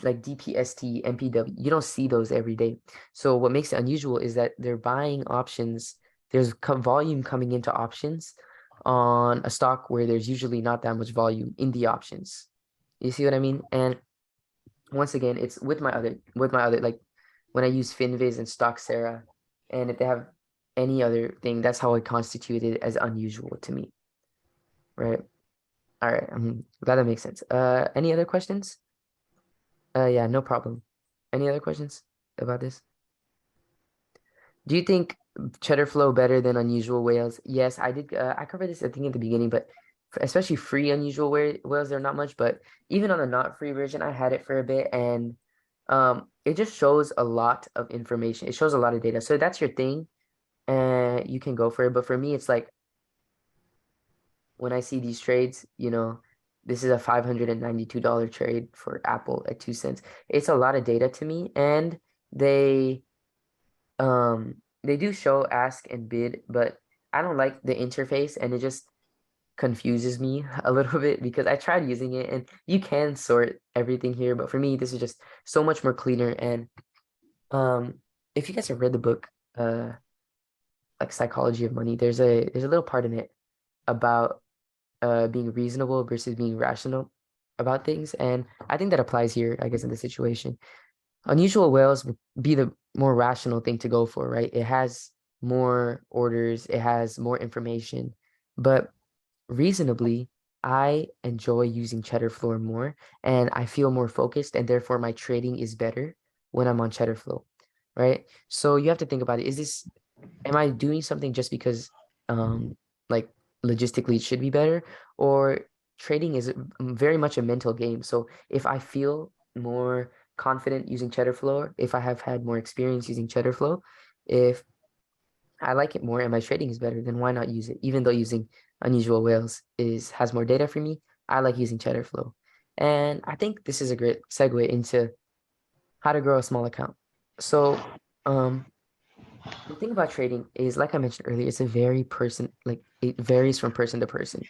like DPST, MPW, you don't see those every day. So what makes it unusual is that they're buying options. There's volume coming into options on a stock where there's usually not that much volume in the options. You see what I mean? And once again, it's with my other like when I use Finviz and Stocksera, and if they have any other thing, that's how I constitute it as unusual to me, right? All right, I'm glad that makes sense. Any other questions? Yeah, no problem. Any other questions about this? Do you think cheddar flow better than unusual whales? Yes, I did. I covered this, I think, at the beginning, but especially free unusual whales, they're not much. But even on the not free version, I had it for a bit, and it just shows a lot of information. It shows a lot of data. So that's your thing, and you can go for it. But for me, it's like when I see these trades, this is a $592 trade for Apple at 2 cents. It's a lot of data to me, and they they do show ask and bid, but I don't like the interface, and it just confuses me a little bit because I tried using it and you can sort everything here, but for me this is just so much more cleaner. And um if you guys have read the book like Psychology of Money, there's a little part in it about being reasonable versus being rational about things, and I think that applies here, I guess, in this situation. Unusual whales would be the more rational thing to go for, right? It has more orders, it has more information, but reasonably, I enjoy using cheddar floor more, and I feel more focused, and therefore my trading is better when I'm on cheddar flow, right? So you have to think about it. Am I doing something just because like logistically it should be better, or trading is very much a mental game. So if I feel more confident using cheddar flow, if I have had more experience using cheddar flow, if I like it more and my trading is better, then why not use it? Even though using unusual whales is has more data for me, I like using cheddar flow. And I think this is a great segue into how to grow a small account. So um the thing about trading is, like I mentioned earlier, it's a very person, like it varies from person to person.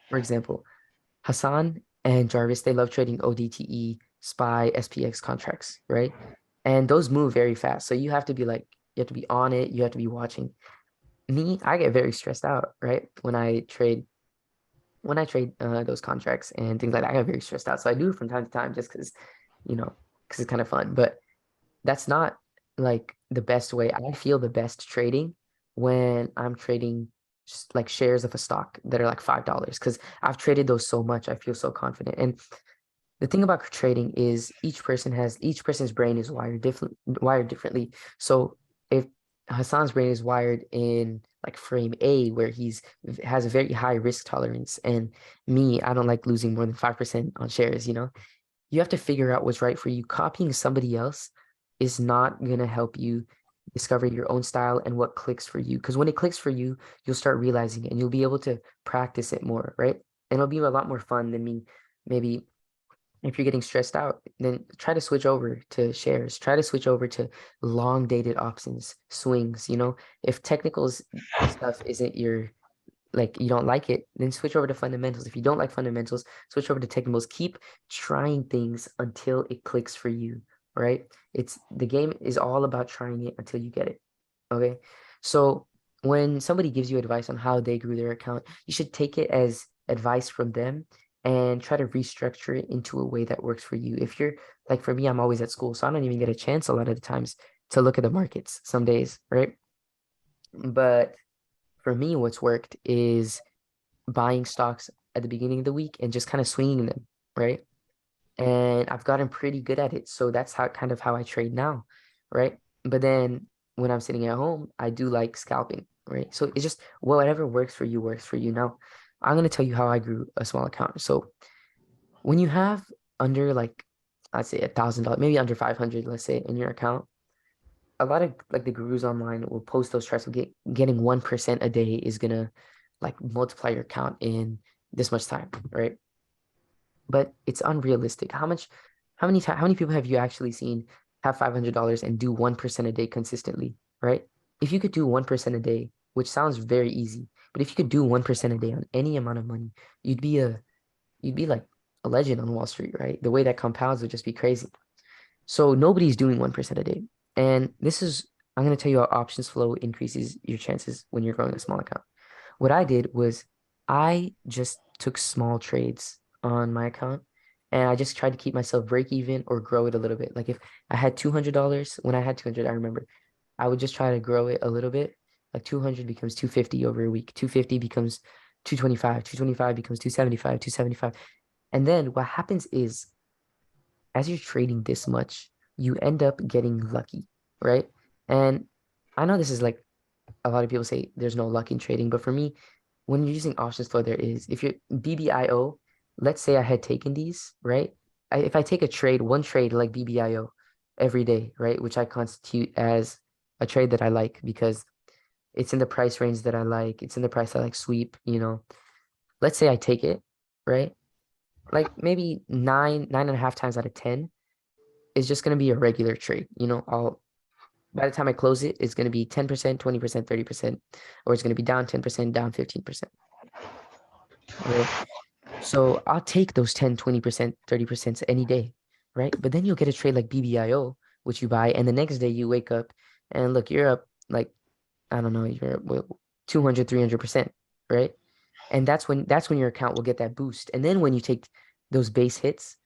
For example, Hassan and Jarvis, they love trading ODTE, SPY, SPX contracts, right? And those move very fast. So you have to be on it, you have to be watching. Me, I get very stressed out, right? When I trade those contracts and things like that, I get very stressed out. So I do it from time to time just you know, because it's kind of fun. But that's not like the best way. I feel the best trading when I'm trading just like shares of a stock that are like $5 because I've traded those so much. I feel so confident. And the thing about trading is each person's brain is wired differently. So if Hassan's brain is wired in like frame A, where he's has a very high risk tolerance, and me, I don't like losing more than 5% on shares, you have to figure out what's right for you. Copying somebody else is not going to help you discover your own style and what clicks for you. Because when it clicks for you, you'll start realizing it and you'll be able to practice it more, right? And it'll be a lot more fun than me. Maybe if you're getting stressed out, then try to switch over to shares. Try to switch over to long dated options, swings. If technicals stuff isn't your like you don't like it, then switch over to fundamentals. If you don't like fundamentals, switch over to technicals. Keep trying things until it clicks for you, right? The game is all about trying it until you get it. Okay. So when somebody gives you advice on how they grew their account, you should take it as advice from them and try to restructure it into a way that works for you. If you're like, for me, I'm always at school, so I don't even get a chance a lot of the times to look at the markets some days, right? But for me, what's worked is buying stocks at the beginning of the week and just kind of swinging them, right? And I've gotten pretty good at it. So that's how I trade now, right? But then when I'm sitting at home, I do like scalping, right? So it's just whatever works for you works for you. Now, I'm gonna tell you how I grew a small account. So when you have under like, I'd say $1,000, maybe under 500, let's say, in your account, a lot of like the gurus online will post those charts. Getting 1% a day is gonna like multiply your account in this much time, right? But it's unrealistic. How many people have you actually seen have $500 and do 1% a day consistently, right? If you could do 1% a day, which sounds very easy, but if you could do 1% a day on any amount of money, you'd be a you'd be like a legend on Wall Street, right? The way that compounds would just be crazy. So nobody's doing 1% a day. And this is, I'm going to tell you how options flow increases your chances when you're growing a small account. What I did was I just took small trades on my account and I just tried to keep myself break even or grow it a little bit. Like if I had $200, when I had 200, I remember I would just try to grow it a little bit. Like 200 becomes 250 over a week. 250 becomes 225. 225 becomes 275, 275. And then what happens is as you're trading this much, you end up getting lucky, right? And I know this is like a lot of people say there's no luck in trading, but for me, when you're using options flow, there is. If you're BBIO, let's say I had taken these, right? If I take a trade, one trade like BBIO every day, right? Which I constitute as a trade that I like because it's in the price range that I like. It's in the price I like sweep, you know. Let's say I take it, right? Like maybe nine and a half times out of 10 is just going to be a regular trade. You know, by the time I close it, it's going to be 10%, 20%, 30%, or it's going to be down 10%, down 15%. Okay. So I'll take those 10, 20%, 30% any day, right? But then you'll get a trade like BBIO, which you buy, and the next day you wake up and look, you're up like, I don't know, you're up 200, 300%, right? And that's when your account will get that boost. And then when you take those base hits,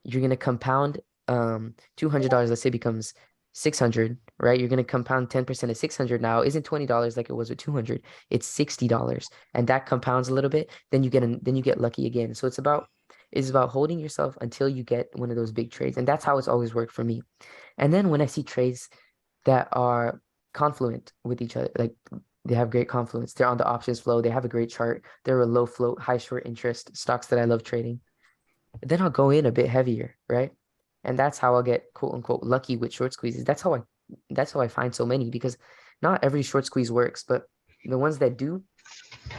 you're gonna compound $200, let's say becomes 600, right? You're gonna compound 10% of 600 now isn't $20 like it was with 200. It's $60. And that compounds a little bit, then you get lucky again. So it's about holding yourself until you get one of those big trades. And that's how it's always worked for me. And then when I see trades that are confluent with each other, like they have great confluence. They're on the options flow. They have a great chart. They're a low float, high short interest stocks that I love trading. Then I'll go in a bit heavier, right? And that's how I'll get quote unquote lucky with short squeezes. That's how I find so many because not every short squeeze works, but the ones that do,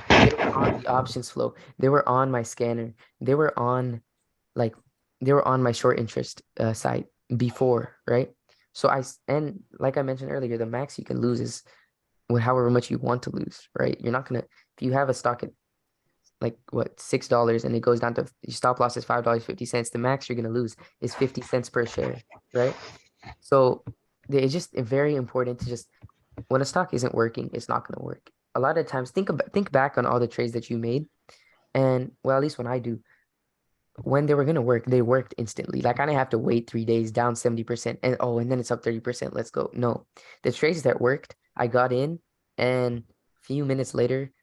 they were on the options flow. They were on my scanner. They were on like they were on my short interest side before, right? And like I mentioned earlier, the max you can lose is with however much you want to lose, right? You're not gonna if you have a stock at like what $6 and it goes down to your stop loss is $5.50. The max you're gonna lose is 50 cents per share, right? So it's just very important to just when a stock isn't working, it's not gonna work. A lot of times, think back on all the trades that you made, and well, at least when I do, when they were gonna work, they worked instantly. Like I didn't have to wait 3 days, down 70%, and then it's up 30%. Let's go. No, the trades that worked, I got in, and few minutes later,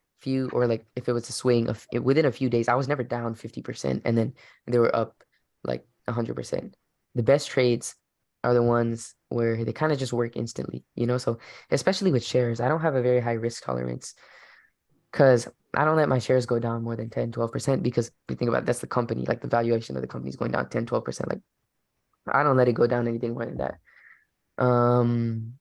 or like if it was a swing of within a few days, I was never down 50%, and then they were up like 100%. The best trades are the ones where they kind of just work instantly, you know? So especially with shares, I don't have a very high risk tolerance because I don't let my shares go down more than 10, 12% because if you think about it, that's the company, like the valuation of the company is going down 10, 12%. Like I don't let it go down anything more than that. Um,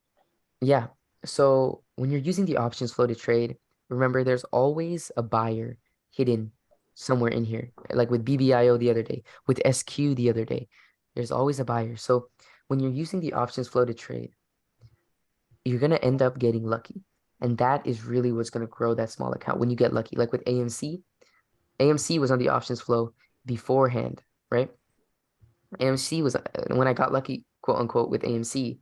yeah. So when you're using the options flow to trade, remember there's always a buyer hidden somewhere in here. Like with BBIO the other day, with SQ the other day, there's always a buyer. So when you're using the options flow to trade, you're going to end up getting lucky. And that is really what's going to grow that small account when you get lucky. Like with AMC, AMC was on the options flow beforehand, right? AMC was when I got lucky, quote unquote, with AMC,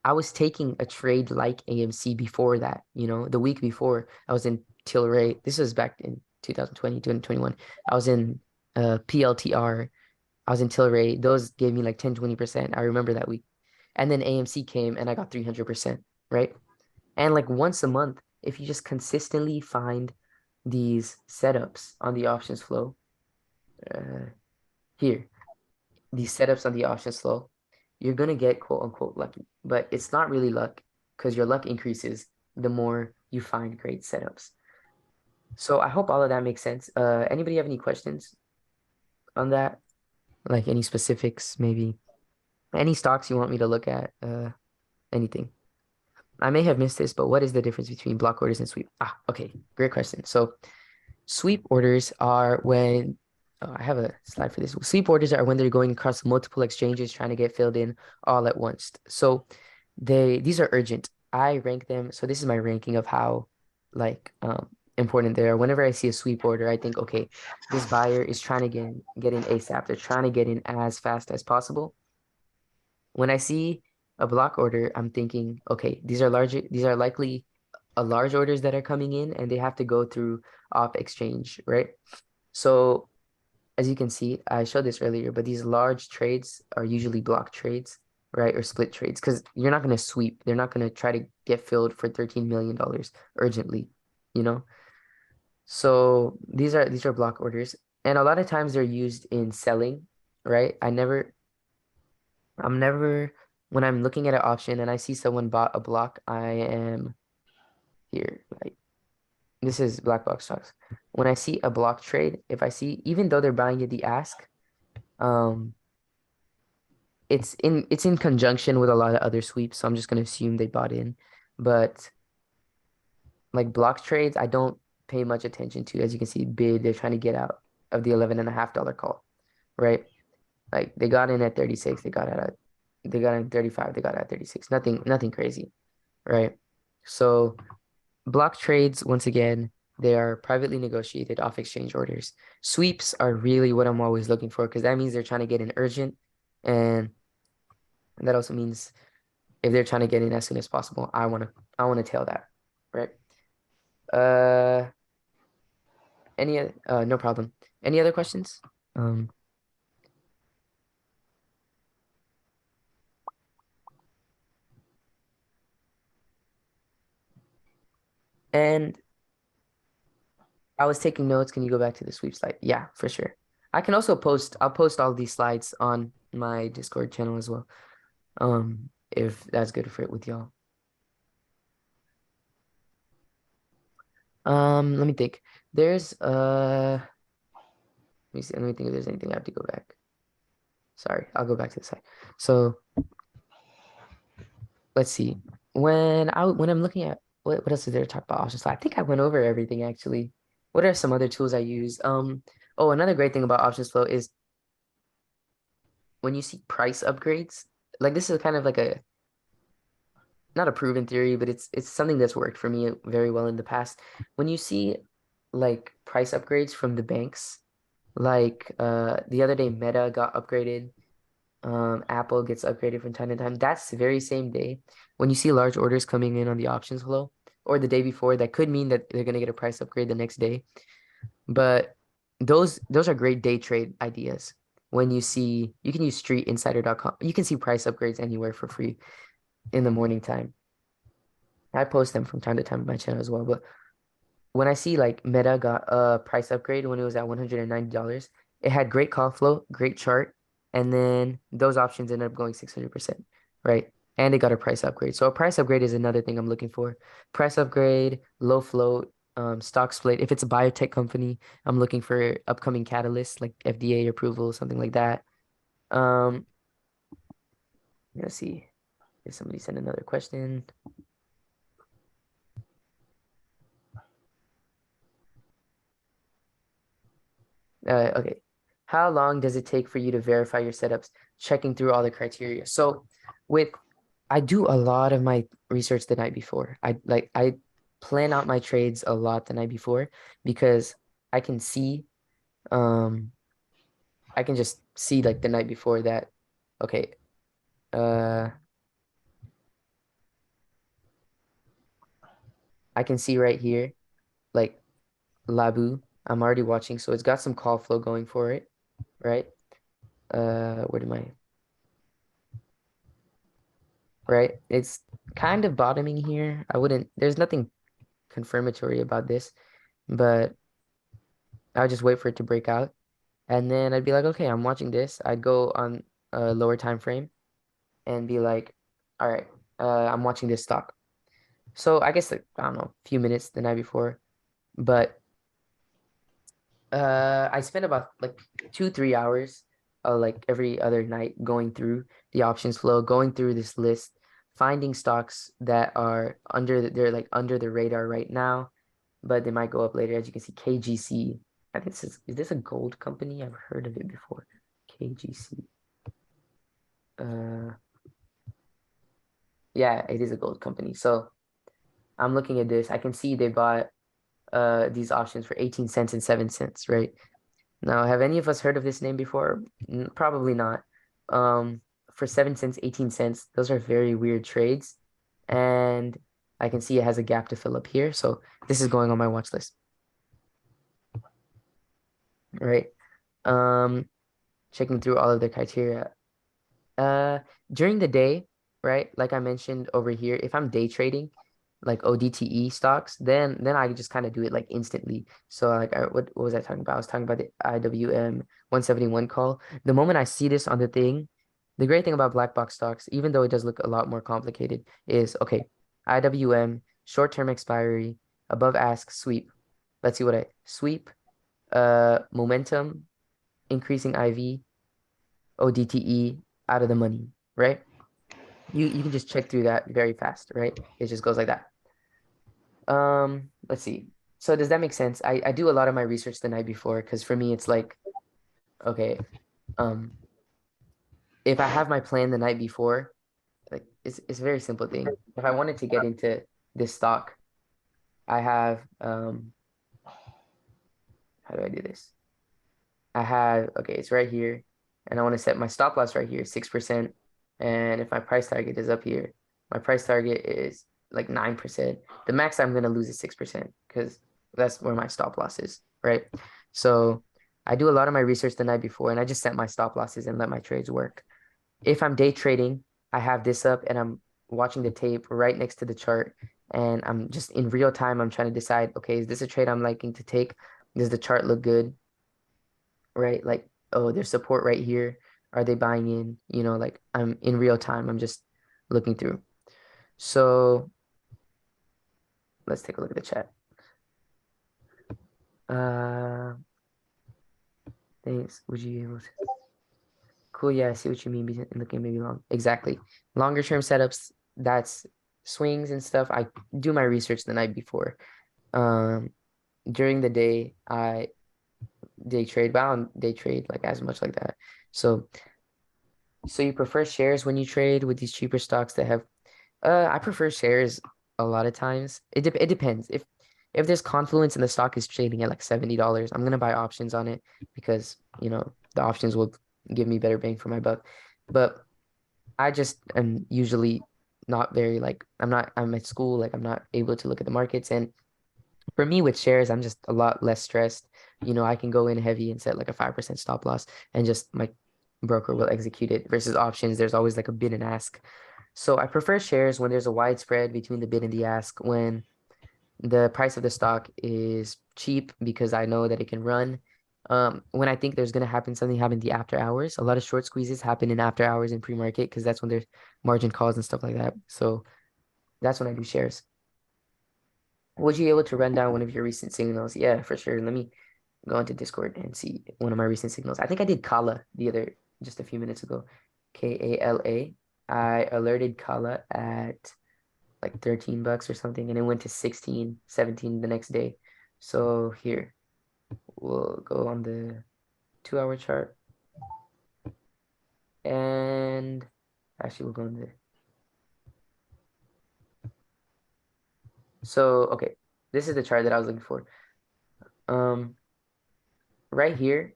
I was taking a trade like AMC before that, the week before I was in Tilray. This was back in 2020, 2021. I was in PLTR. I was in Tilray. Those gave me like 10, 20%. I remember that week. And then AMC came and I got 300%, right? And like once a month, if you just consistently find these setups on the options flow, uh, here, these setups on the options flow, you're gonna get quote unquote lucky. But it's not really luck because your luck increases the more you find great setups. So I hope all of that makes sense. Anybody have any questions on that? Like any specifics, maybe any stocks you want me to look at? Anything. I may have missed this, but what is the difference between block orders and sweep? Okay, great question. So sweep orders are when Oh, I have a slide for this. Sweep orders are when they're going across multiple exchanges trying to get filled in all at once. So these are urgent. I rank them. So this is my ranking of how like important they are. Whenever I see a sweep order, I think, okay, this buyer is trying to get in ASAP. They're trying to get in as fast as possible. When I see a block order, I'm thinking, okay, these are likely a large orders that are coming in and they have to go through off exchange, right? So as you can see, I showed this earlier, but these large trades are usually block trades, right? Or split trades because you're not going to sweep. They're not going to try to get filled for $13 million urgently, you know? So these are block orders. And a lot of times they're used in selling, right? I'm never, when I'm looking at an option and I see someone bought a block, I am here, right? This is black box stocks. When I see a block trade, if I see, even though they're buying at the ask, um, it's in conjunction with a lot of other sweeps, so I'm just gonna assume they bought in. But like block trades, I don't pay much attention to. As you can see, bid, they're trying to get out of the $11.50 call, right? Like they got in at 36, they got in at 35, they got out at 36. Nothing crazy, right? So block trades, once again, they are privately negotiated off exchange orders. Sweeps are really what I'm always looking for because that means they're trying to get in urgent, and that also means if they're trying to get in as soon as possible, I wanna tail that, right? Uh, no problem. Any other questions? Um, and I was taking notes. Can you go back to the sweep slide? Yeah, for sure. I'll post all these slides on my Discord channel as well. If that's good for it with y'all. Let me think. There's let me see, let me think if there's anything I have to go back. Sorry, I'll go back to the side. So let's see. When I'm looking at what else is there to talk about options? So I think I went over everything actually. What are some other tools I use? Oh, another great thing about options flow is when you see price upgrades, like this is kind of like a not a proven theory, but it's something that's worked for me very well in the past. When you see like price upgrades from the banks, like the other day Meta got upgraded, Apple gets upgraded from time to time. That's the very same day. When you see large orders coming in on the options flow or the day before, that could mean that they're gonna get a price upgrade the next day. But those are great day trade ideas. When you see, you can use streetinsider.com. You can see price upgrades anywhere for free in the morning time. I post them from time to time on my channel as well. But when I see like Meta got a price upgrade when it was at $190, it had great call flow, great chart, and then those options ended up going 600%, right? And it got a price upgrade. So a price upgrade is another thing I'm looking for. Price upgrade, low float, stock split. If it's a biotech company, I'm looking for upcoming catalysts like FDA approval, something like that. Um, let's see. If somebody sent another question. Okay. How long does it take for you to verify your setups, checking through all the criteria? So with I do a lot of my research the night before. I plan out my trades a lot the night before because I can see um I can just see like the night before that okay, uh I can see right here like Labu. I'm already watching, so it's got some call flow going for it, right? Where am I? Right? It's kind of bottoming here. There's nothing confirmatory about this, but I'll just wait for it to break out. And then I'd be like, okay, I'm watching this. I'd go on a lower time frame and be like, all right, I'm watching this stock. So I guess like, I don't know, a few minutes the night before, but I spend about like 2, 3 hours like every other night going through the options flow, going through this list, finding stocks that are they're like under the radar right now, but they might go up later. As you can see, KGC. I think is this a gold company? I've heard of it before. KGC. Uh, yeah, it is a gold company. So I'm looking at this. I can see they bought these options for 18 cents and 7 cents, right? Now, have any of us heard of this name before? Probably not. Um, for 7 cents, 18 cents, those are very weird trades. And I can see it has a gap to fill up here. So this is going on my watch list, right? Um, checking through all of the criteria. Uh, during the day, right? Like I mentioned over here, if I'm day trading, like ODTE stocks, then I just kind of do it like instantly. So like what was I talking about? I was talking about the IWM 171 call. The moment I see this on the thing, the great thing about black box stocks, even though it does look a lot more complicated, is okay, IWM, short-term expiry, above ask, sweep. Let's see what I sweep, momentum, increasing IV, ODTE, out of the money, right? You can just check through that very fast, right? It just goes like that. Let's see. So does that make sense? I do a lot of my research the night before because for me it's like, okay, um, if I have my plan the night before, like it's a very simple thing. If I wanted to get into this stock, I have how do I do this? I have, okay, it's right here. And I want to set my stop loss right here, 6%. And if my price target is up here, my price target is like 9%. The max I'm going to lose is 6% because that's where my stop loss is, right? So I do a lot of my research the night before and I just set my stop losses and let my trades work. If I'm day trading, I have this up and I'm watching the tape right next to the chart. And I'm just in real time, I'm trying to decide, okay, is this a trade I'm liking to take? Does the chart look good? Right? Like, oh, there's support right here. Are they buying in? Like I'm in real time. I'm just looking through. So let's take a look at the chat. Uh, thanks. Would you be able to? Cool. Yeah, I see what you mean. Looking maybe long. Exactly. Longer term setups. That's swings and stuff. I do my research the night before. Um, during the day, I day trade, but I don't day trade like as much like that. So, so you prefer shares when you trade with these cheaper stocks that have I prefer shares a lot of times. It depends. If there's confluence and the stock is trading at like $70, I'm gonna buy options on it because, the options will give me better bang for my buck. But I just am usually not very like I'm at school, like I'm not able to look at the markets. And for me with shares, I'm just a lot less stressed. I can go in heavy and set like a 5% stop loss and just my broker will execute it versus options. There's always like a bid and ask. So I prefer shares when there's a wide spread between the bid and the ask, when the price of the stock is cheap because I know that it can run. When I think there's going to happen something happen in the after hours. A lot of short squeezes happen in after hours in pre-market because that's when there's margin calls and stuff like that. So that's when I do shares. Was you able to run down one of your recent signals? Yeah, for sure. Let me go into Discord and see one of my recent signals. I think I did Kala just a few minutes ago. Kala. I alerted Kala at like $13 or something, and it went to 16, 17 the next day. So here, we'll go on the 2 hour chart and actually we'll go on the so okay, this is the chart that I was looking for. Um, right here,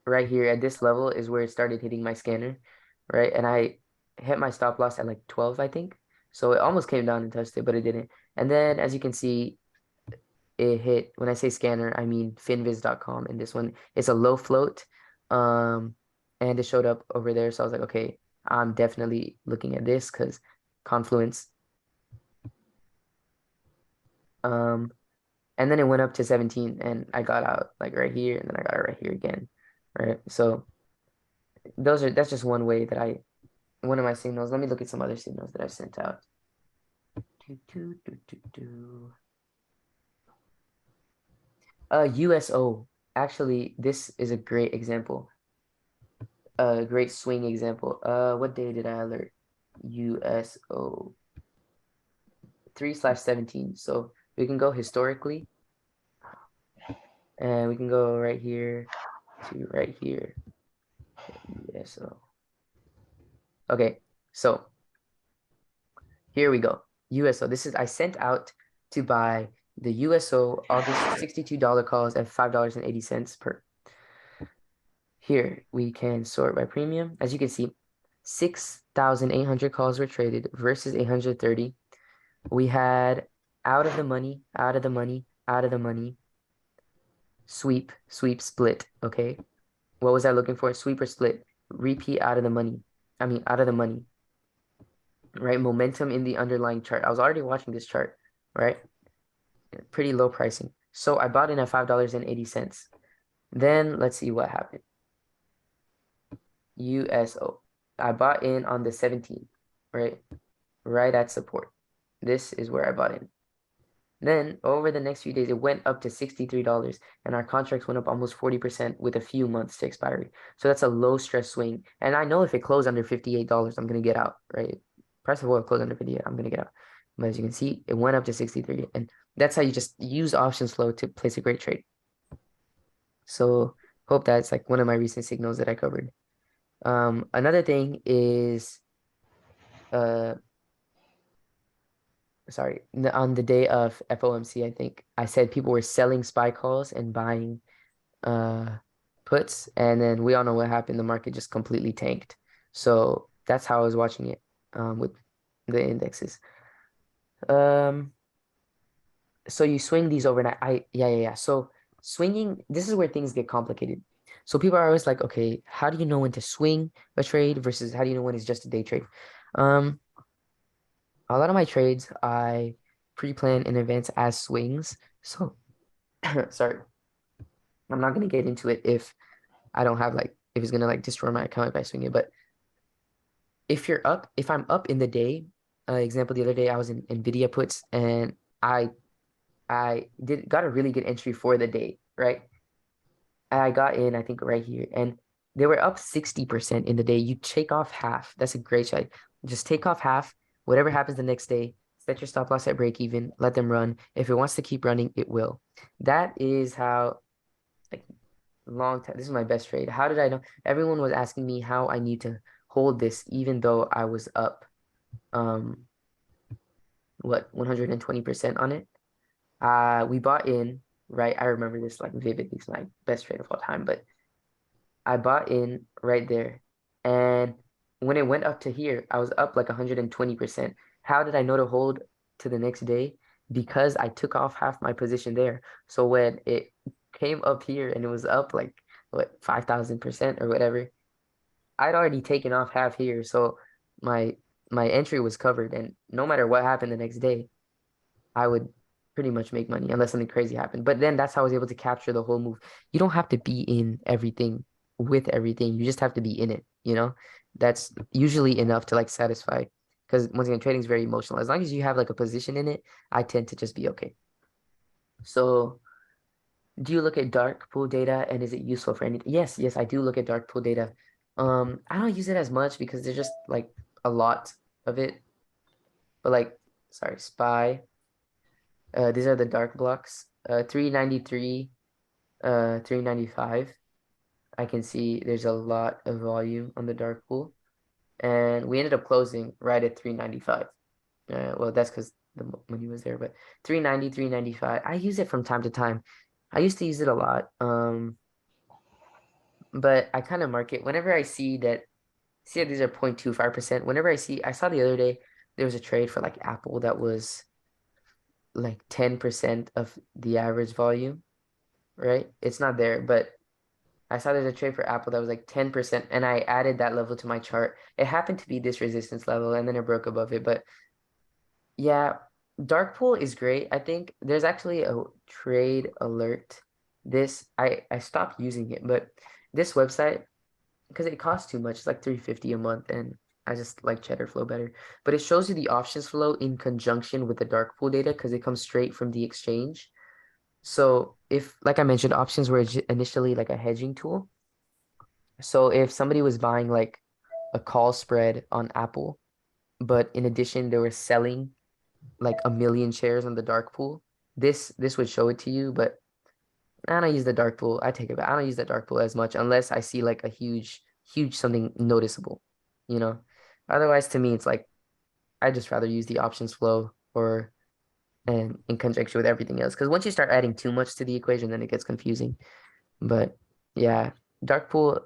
right here at this level is where it started hitting my scanner, right? And I hit my stop loss at like 12, I think. So it almost came down and touched it, but it didn't. And then as you can see, it hit, when I say scanner, I mean finviz.com. And this one, it's a low float. Um, and it showed up over there. So I was like, okay, I'm definitely looking at this because confluence. Um, and then it went up to 17 and I got out like right here and then I got it right here again. Right. So that's just one way that one of my signals. Let me look at some other signals that I've sent out. Do, do, do, do, do. USO. Actually, this is a great example. A great swing example. What day did I alert? USO 3/17. So we can go historically. And we can go right here to right here. USO. Okay, so here we go. USO. This is I sent out to buy the USO August $62 calls at $5.80 per. Here we can sort by premium. As you can see, 6,800 calls were traded versus 830. We had out of the money, out of the money, out of the money, sweep, sweep, split. Okay. What was I looking for? Sweep or split. Repeat out of the money. I mean, out of the money, right? Momentum in the underlying chart. I was already watching this chart, right? Pretty low pricing. So I bought in at $5.80. Then let's see what happened. USO. I bought in on the 17th, right? Right at support. This is where I bought in. Then over the next few days, it went up to $63 and our contracts went up almost 40% with a few months to expiry. So that's a low stress swing. And I know if it closed under $58, I'm going to get out, right? Price of oil closed under 58, I'm going to get out. But as you can see, it went up to 63. And that's how you just use options flow to place a great trade. So hope that's like one of my recent signals that I covered. Another thing is, sorry, on the day of FOMC, I think I said people were selling SPY calls and buying puts, and then we all know what happened. The market just completely tanked. So that's how I was watching it with the indexes. Um, so you swing these overnight. Yeah. So swinging, this is where things get complicated. So people are always like, okay, how do you know when to swing a trade versus how do you know when it's just a day trade? Um, a lot of my trades I pre-plan in advance as swings. So sorry, I'm not gonna get into it if I don't have like if it's gonna like destroy my account if I swing it. But if I'm up in the day, example the other day I was in Nvidia puts and I did got a really good entry for the day, right? I got in, I think right here, and they were up 60% in the day. You take off half. That's a great trade. Just take off half. Whatever happens the next day, set your stop loss at break even, let them run. If it wants to keep running, it will. That is how, like, long time. This is my best trade. How did I know? Everyone was asking me how I need to hold this, even though I was up, um, what, 120% on it. We bought in, right? I remember this like vividly. It's my best trade of all time, but I bought in right there. And when it went up to here, I was up like 120%. How did I know to hold to the next day? Because I took off half my position there. So when it came up here and it was up like what 5,000% or whatever, I'd already taken off half here. So my my entry was covered. And no matter what happened the next day, I would pretty much make money unless something crazy happened. But then that's how I was able to capture the whole move. You don't have to be in everything with everything. You just have to be in it, you know? That's usually enough to like satisfy. Because once again, trading is very emotional. As long as you have like a position in it, I tend to just be okay. So do you look at dark pool data and is it useful for anything? Yes, I do look at dark pool data. I don't use it as much because there's just like a lot of it. But like, sorry, SPY. These are the dark blocks. 393, 395. I can see there's a lot of volume on the dark pool. And we ended up closing right at 395. Well, that's because the money was there, but 390, 395. I use it from time to time. I used to use it a lot. But I kind of mark it whenever I see that, see that these are 0.25%. Whenever I saw the other day, there was a trade for like Apple that was like 10% of the average volume, right? It's not there, but I saw there's a trade for Apple that was like 10%, and I added that level to my chart. It happened to be this resistance level, and then it broke above it. But yeah, dark pool is great. I think there's actually a trade alert. I stopped using it, but this website, because it costs too much, it's like 350 a month, and I just like cheddar flow better. But it shows you the options flow in conjunction with the dark pool data because it comes straight from the exchange. So if, like I mentioned, options were initially like a hedging tool. So if somebody was buying like a call spread on Apple, but in addition they were selling like a million shares on the dark pool, this would show it to you. But I don't use the dark pool. I take it back. I don't use the dark pool as much unless I see like a huge something noticeable, you know. Otherwise, to me, it's like I just rather use the options flow or and in conjunction with everything else. Because once you start adding too much to the equation, then it gets confusing. But yeah, dark pool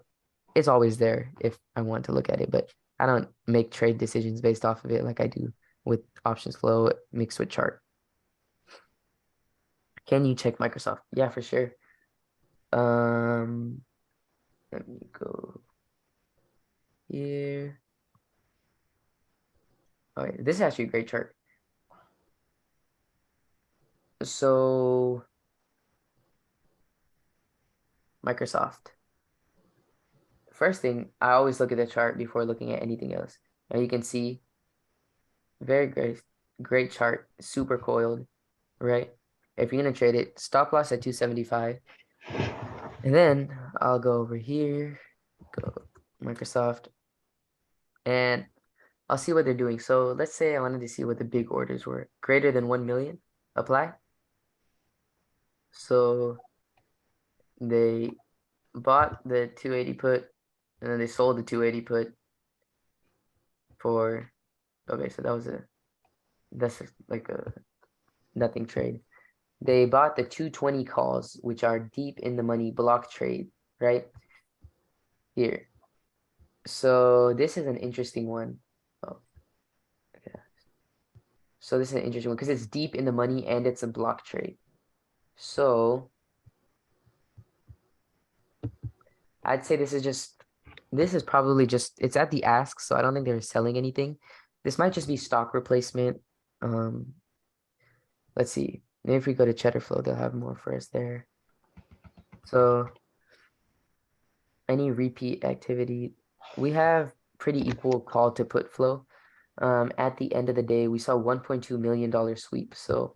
is always there if I want to look at it, but I don't make trade decisions based off of it like I do with options flow mixed with chart. Can you check Microsoft? Yeah, for sure. Um, Let me go here. Okay, this is actually a great chart. So Microsoft. First thing, I always look at the chart before looking at anything else. And you can see very great chart, super coiled, right? If you're gonna trade it, stop loss at 275. And then I'll go over here, go Microsoft, and I'll see what they're doing. So let's say I wanted to see what the big orders were. Greater than 1 million, apply. So they bought the 280 put, and then they sold the 280 put for, okay, so that's like a nothing trade. They bought the 220 calls, which are deep in the money block trade, right? Here. So this is an interesting one. Oh, okay. So this is an interesting one because it's deep in the money and it's a block trade. So I'd say this is probably just, it's at the ask, so I don't think they're selling anything. This might just be stock replacement. Um, let's see. Maybe if we go to Cheddar Flow, they'll have more for us there. So any repeat activity, we have pretty equal call to put flow. At the end of the day, we saw $1.2 million sweep. So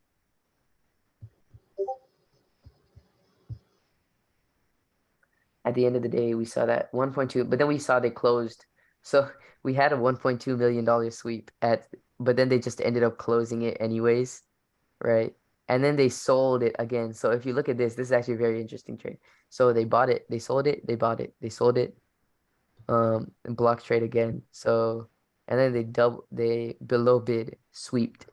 at the end of the day, we saw that 1.2, but then we saw they closed. So we had a $1.2 million sweep but then they just ended up closing it anyways, right? And then they sold it again. So if you look at this is actually a very interesting trade. So they bought it, they sold it, they bought it, they sold it, and block trade again. So, and then they below bid sweeped.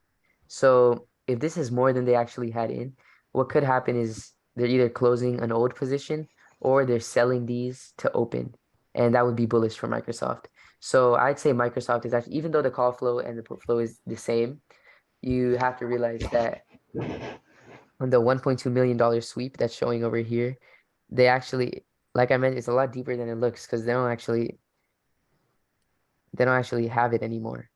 So if this is more than they actually had in, what could happen is they're either closing an old position or they're selling these to open, and that would be bullish for Microsoft. So I'd say Microsoft is actually, even though the call flow and the put flow is the same, you have to realize that on the $1.2 million sweep that's showing over here, they actually, like I mentioned, it's a lot deeper than it looks because they don't actually have it anymore.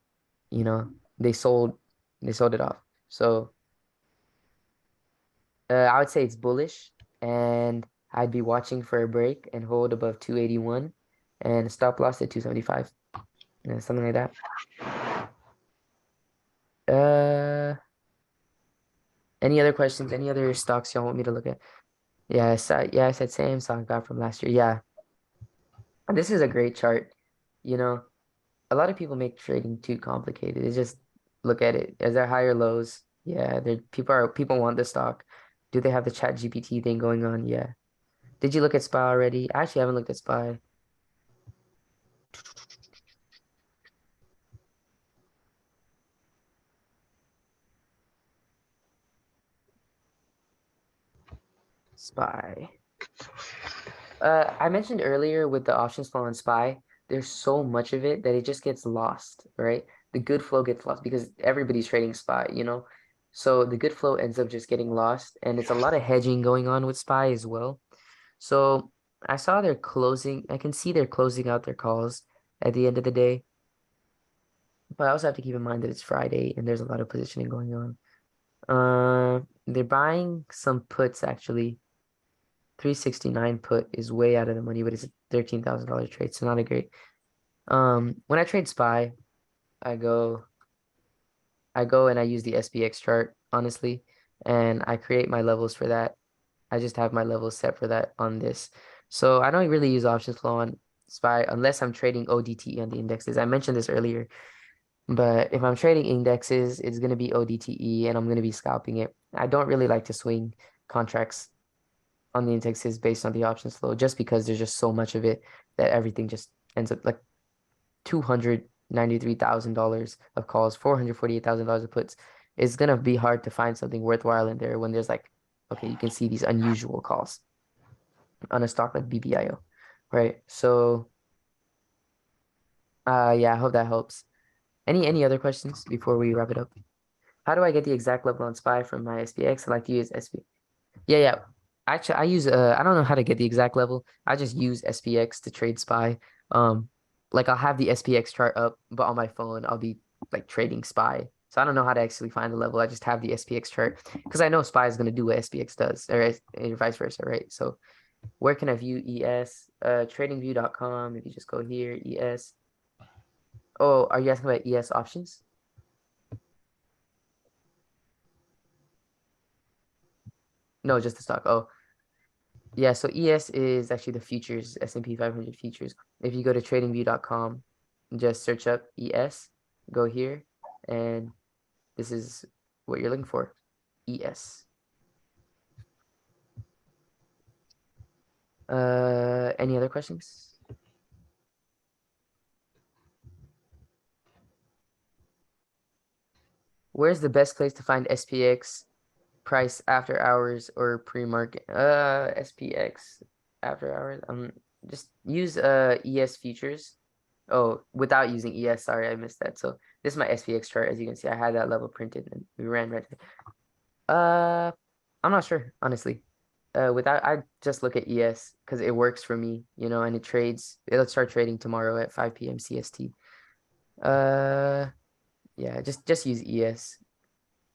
You know, they sold they sold it off. So I would say it's bullish, and I'd be watching for a break and hold above 281 and stop loss at 275. Something like that. Uh, any other questions? Any other stocks y'all want me to look at? Yeah, I said Samsung got from last year. Yeah. And this is a great chart. You know, a lot of people make trading too complicated. It's just look at it. As there higher lows, yeah, people want the stock. Do they have the chat GPT thing going on? Yeah. Did you look at SPY already? I actually haven't looked at SPY. SPY. I mentioned earlier with the options flow on SPY, there's so much of it that it just gets lost, right? The good flow gets lost because everybody's trading SPY, you know? So the good flow ends up just getting lost, and it's a lot of hedging going on with SPY as well. So I can see they're closing out their calls at the end of the day. But I also have to keep in mind that it's Friday and there's a lot of positioning going on. They're buying some puts actually. 369 put is way out of the money, but it's a $13,000 trade, so not a great. When I trade SPY, I go I go and I use the SPX chart, honestly, and I create my levels for that. I just have my levels set for that on this. So I don't really use options flow on SPY unless I'm trading ODTE on the indexes. I mentioned this earlier, but if I'm trading indexes, it's going to be ODTE and I'm going to be scalping it. I don't really like to swing contracts. on the index is based on the options flow, just because there's just so much of it that everything just ends up like $293,000 of calls, $448,000 of puts. It's gonna be hard to find something worthwhile in there when there's like, okay, you can see these unusual calls on a stock like BBIO, right? So, yeah, I hope that helps. Any other questions before we wrap it up? How do I get the exact level on SPY from my SPX? I like to use SPX. Yeah, yeah. Actually, I don't know how to get the exact level. I just use SPX to trade SPY. Um, like I'll have the SPX chart up, but on my phone I'll be like trading SPY. So I don't know how to actually find the level. I just have the SPX chart because I know SPY is gonna do what SPX does, or vice versa, right? So where can I view ES? Tradingview.com. If you just go here, ES. Oh, are you asking about ES options? No, just the stock. Oh, yeah, so ES is actually the futures, S&P 500 futures. If you go to tradingview.com, just search up ES, go here, and this is what you're looking for, ES. Any other questions? Where's the best place to find SPX price after hours or pre-market? SPX after hours. Just use ES futures. Oh, without using ES. Sorry, I missed that. So this is my SPX chart. As you can see, I had that level printed and we ran right there. I'm not sure, honestly. Without I just look at ES because it works for me, and it trades. It'll start trading tomorrow at 5 p.m. CST. Uh, yeah, just use ES.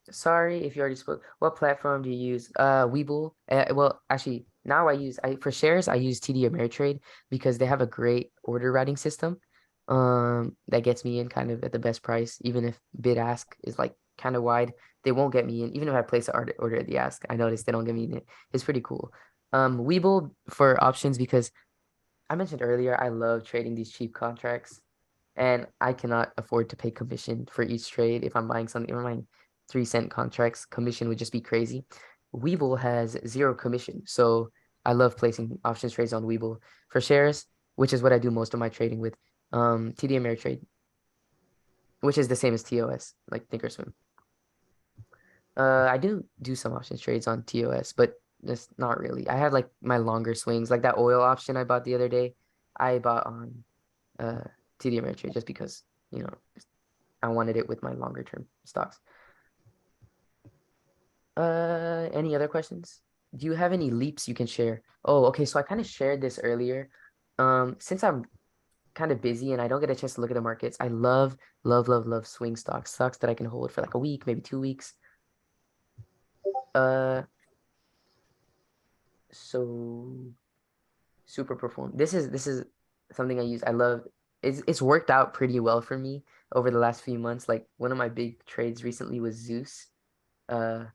Sorry if you already spoke. What platform do you use? Webull. Well, actually, now I for shares I use TD Ameritrade because they have a great order routing system. That gets me in kind of at the best price, even if bid ask is like kind of wide. They won't get me in, even if I place an order at the ask. I noticed they don't get me in it. It's pretty cool. Webull for options because I mentioned earlier I love trading these cheap contracts and I cannot afford to pay commission for each trade. If I'm buying something, if I'm buying 3 cent contracts, commission would just be crazy. Webull has zero commission. So I love placing options trades on Webull for shares, which is what I do most of my trading with. TD Ameritrade, which is the same as TOS, like Thinkorswim. I do some options trades on TOS, but it's not really. I have like my longer swings, like that oil option I bought the other day. I bought on uh TD Ameritrade just because, you know, I wanted it with my longer term stocks. Any other questions? Do you have any leaps you can share? Oh, okay. So I kind of shared this earlier. Since I'm kind of busy and I don't get a chance to look at the markets, I love swing stocks that I can hold for like a week, maybe 2 weeks. Uh, so super perform. This is something I use. I love. It's worked out pretty well for me over the last few months. Like one of my big trades recently was Zeus. Uh,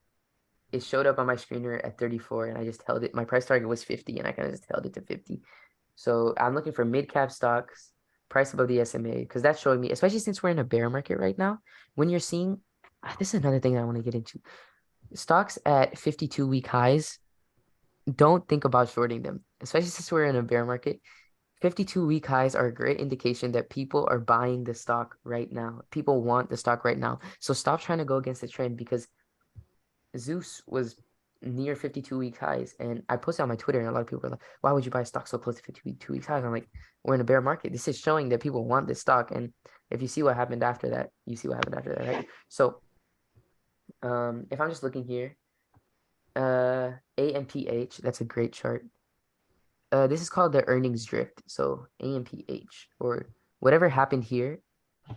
it showed up on my screener at 34 and I just held it. My price target was 50 and I kind of just held it to 50. So I'm looking for mid cap stocks, price above the SMA, because that's showing me, especially since we're in a bear market right now, when you're seeing, this is another thing I want to get into. Stocks at 52-week highs, don't think about shorting them, especially since we're in a bear market. 52-week highs are a great indication that people are buying the stock right now. People want the stock right now. So stop trying to go against the trend because Zeus was near 52-week highs. And I posted on my Twitter, and a lot of people were like, why would you buy a stock so close to 52 weeks highs? I'm like, we're in a bear market. This is showing that people want this stock. And if you see what happened after that, you see what happened after that, right? So if I'm just looking here, AMPH, that's a great chart. This is called the earnings drift. So AMPH or whatever happened here,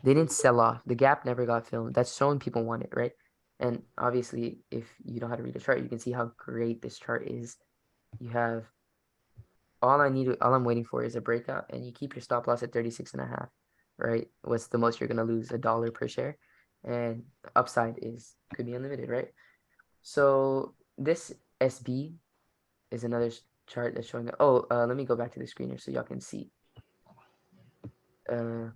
they didn't sell off. The gap never got filmed. That's showing people want it, right? And obviously, if you know how to read a chart, you can see how great this chart is. You have all I'm waiting for is a breakout, and you keep your stop loss at 36.5, right? What's the most you're gonna lose? $1 per share. And upside could be unlimited, right? So this SB is another chart that's showing. Oh, let me go back to the screener so y'all can see. Uh,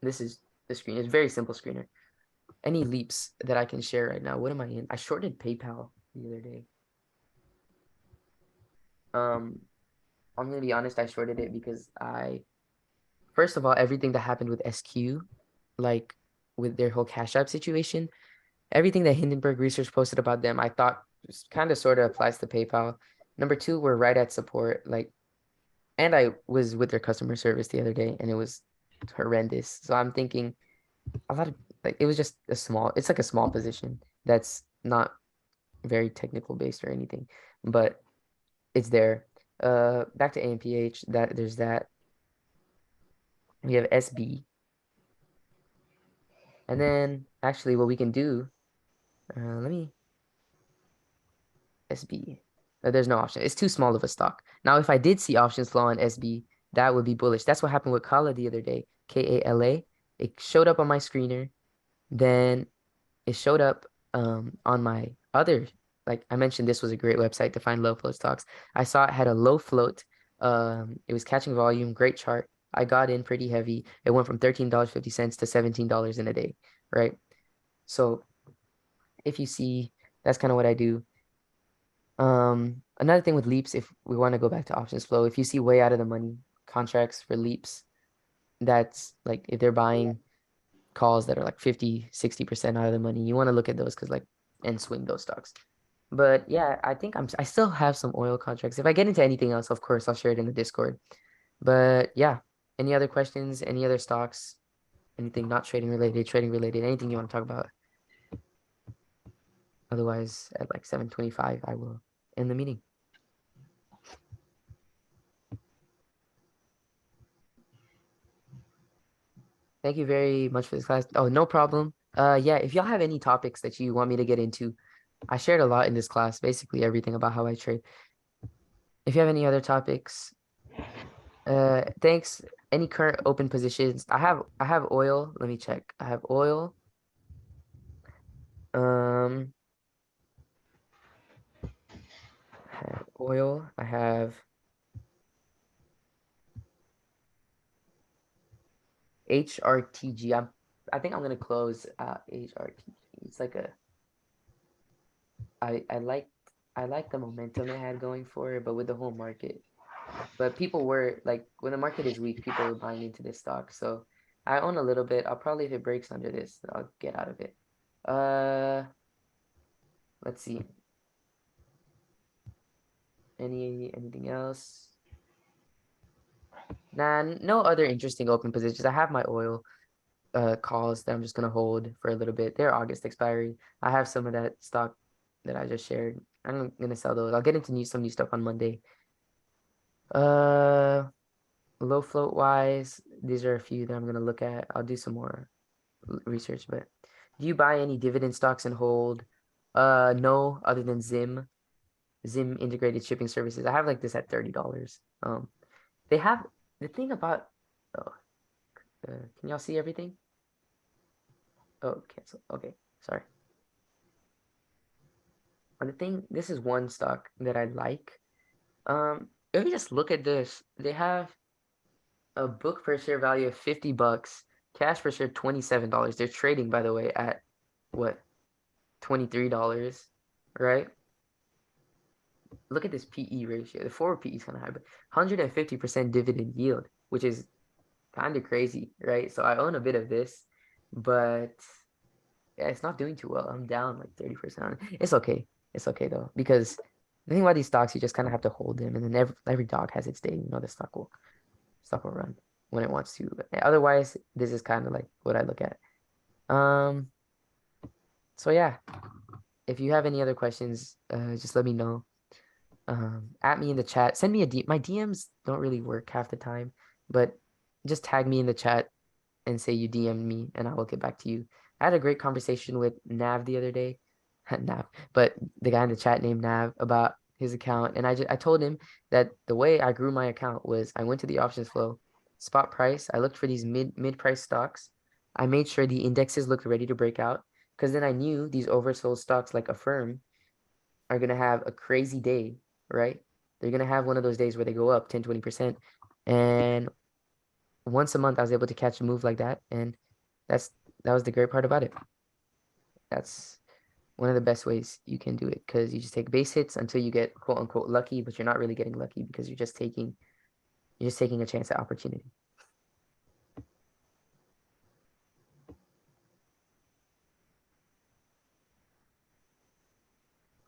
this is the screen. It's a very simple screener. Any leaps that I can share right now? What am I in? I shorted PayPal the other day. Um, I'm gonna be honest, I shorted it because first of all, everything that happened with SQ, like with their whole Cash App situation, everything that Hindenburg Research posted about them, I thought kind of sort of applies to PayPal. Number two, we're right at support. Like, and I was with their customer service the other day, and it was horrendous. So I'm thinking a lot of like it was just it's like a small position that's not very technical based or anything, but it's there. Back to AMPH, that there's that. We have SB, and then actually what we can do, let me SB. There's no option. It's too small of a stock. Now, if I did see options flow on SB, that would be bullish. That's what happened with Kala the other day. Kala. It showed up on my screener. Then it showed up on my other, like I mentioned, this was a great website to find low float stocks. I saw it had a low float. It was catching volume, great chart. I got in pretty heavy. It went from $13.50 to $17 in a day, right? So if you see, that's kind of what I do. Another thing with leaps, if we want to go back to options flow, if you see way out of the money contracts for leaps, that's like if they're buying calls that are like 50, 60% out of the money, you want to look at those because like and swing those stocks. But yeah, I still have some oil contracts. If I get into anything else, of course, I'll share it in the Discord. But yeah, any other questions, any other stocks, anything not trading related, anything you want to talk about? Otherwise, at like 7:25, I will end the meeting. Thank you very much for this class. Oh, no problem. Yeah, if y'all have any topics that you want me to get into, I shared a lot in this class, basically everything about how I trade. If you have any other topics, thanks. Any current open positions? I have oil. Let me check. I have oil. Um, I have oil. I have HRTG. I think I'm gonna close HRTG. It's like a I like I like the momentum it had going for it, but with the whole market. But people were like, when the market is weak, people are buying into this stock. So I own a little bit. I'll probably, if it breaks under this, I'll get out of it. Uh, let's see. Anything else? Nah, no other interesting open positions. I have my oil calls that I'm just gonna hold for a little bit. They're August expiry. I have some of that stock that I just shared. I'm gonna sell those. I'll get into some new stuff on Monday. Uh, Low float wise, these are a few that I'm gonna look at. I'll do some more research, but do you buy any dividend stocks and hold? No, other than Zim integrated shipping services. I have like this at $30. They have the thing about. Oh, can y'all see everything? Oh, cancel. Okay, sorry. The thing, this is one stock that I like. If you just look at this, they have a book per share value of $50, cash per share $27. They're trading, by the way, at what, $23, right? Look at this PE ratio. The forward PE is kind of high, but 150% dividend yield, which is kind of crazy, right? So I own a bit of this, but yeah, it's not doing too well. I'm down like 30%. It's okay. It's okay though, because the thing about these stocks, you just kind of have to hold them, and then every dog has its day. You know, the stock will run when it wants to. But otherwise, this is kind of like what I look at. Um, so yeah, if you have any other questions, just let me know. At me in the chat. Send me a D. My DMs don't really work half the time, but just tag me in the chat and say you DM me, and I will get back to you. I had a great conversation with Nav the other day, Nav, but the guy in the chat named Nav about his account, and I told him that the way I grew my account was I went to the options flow, spot price. I looked for these mid price stocks. I made sure the indexes looked ready to break out because then I knew these oversold stocks like Affirm are going to have a crazy day, right? They're going to have one of those days where they go up 10, 20%. And once a month, I was able to catch a move like that. And that was the great part about it. That's one of the best ways you can do it, because you just take base hits until you get quote unquote lucky, but you're not really getting lucky because you're just taking a chance at opportunity.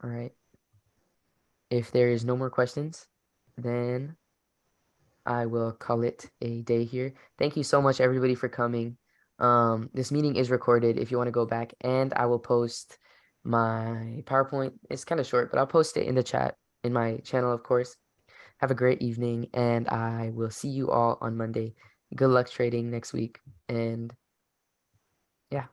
All right. If there is no more questions, then I will call it a day here. Thank you so much, everybody, for coming. This meeting is recorded if you want to go back, and I will post my PowerPoint. It's kind of short, but I'll post it in the chat in my channel, of course. Have a great evening, and I will see you all on Monday. Good luck trading next week, and yeah.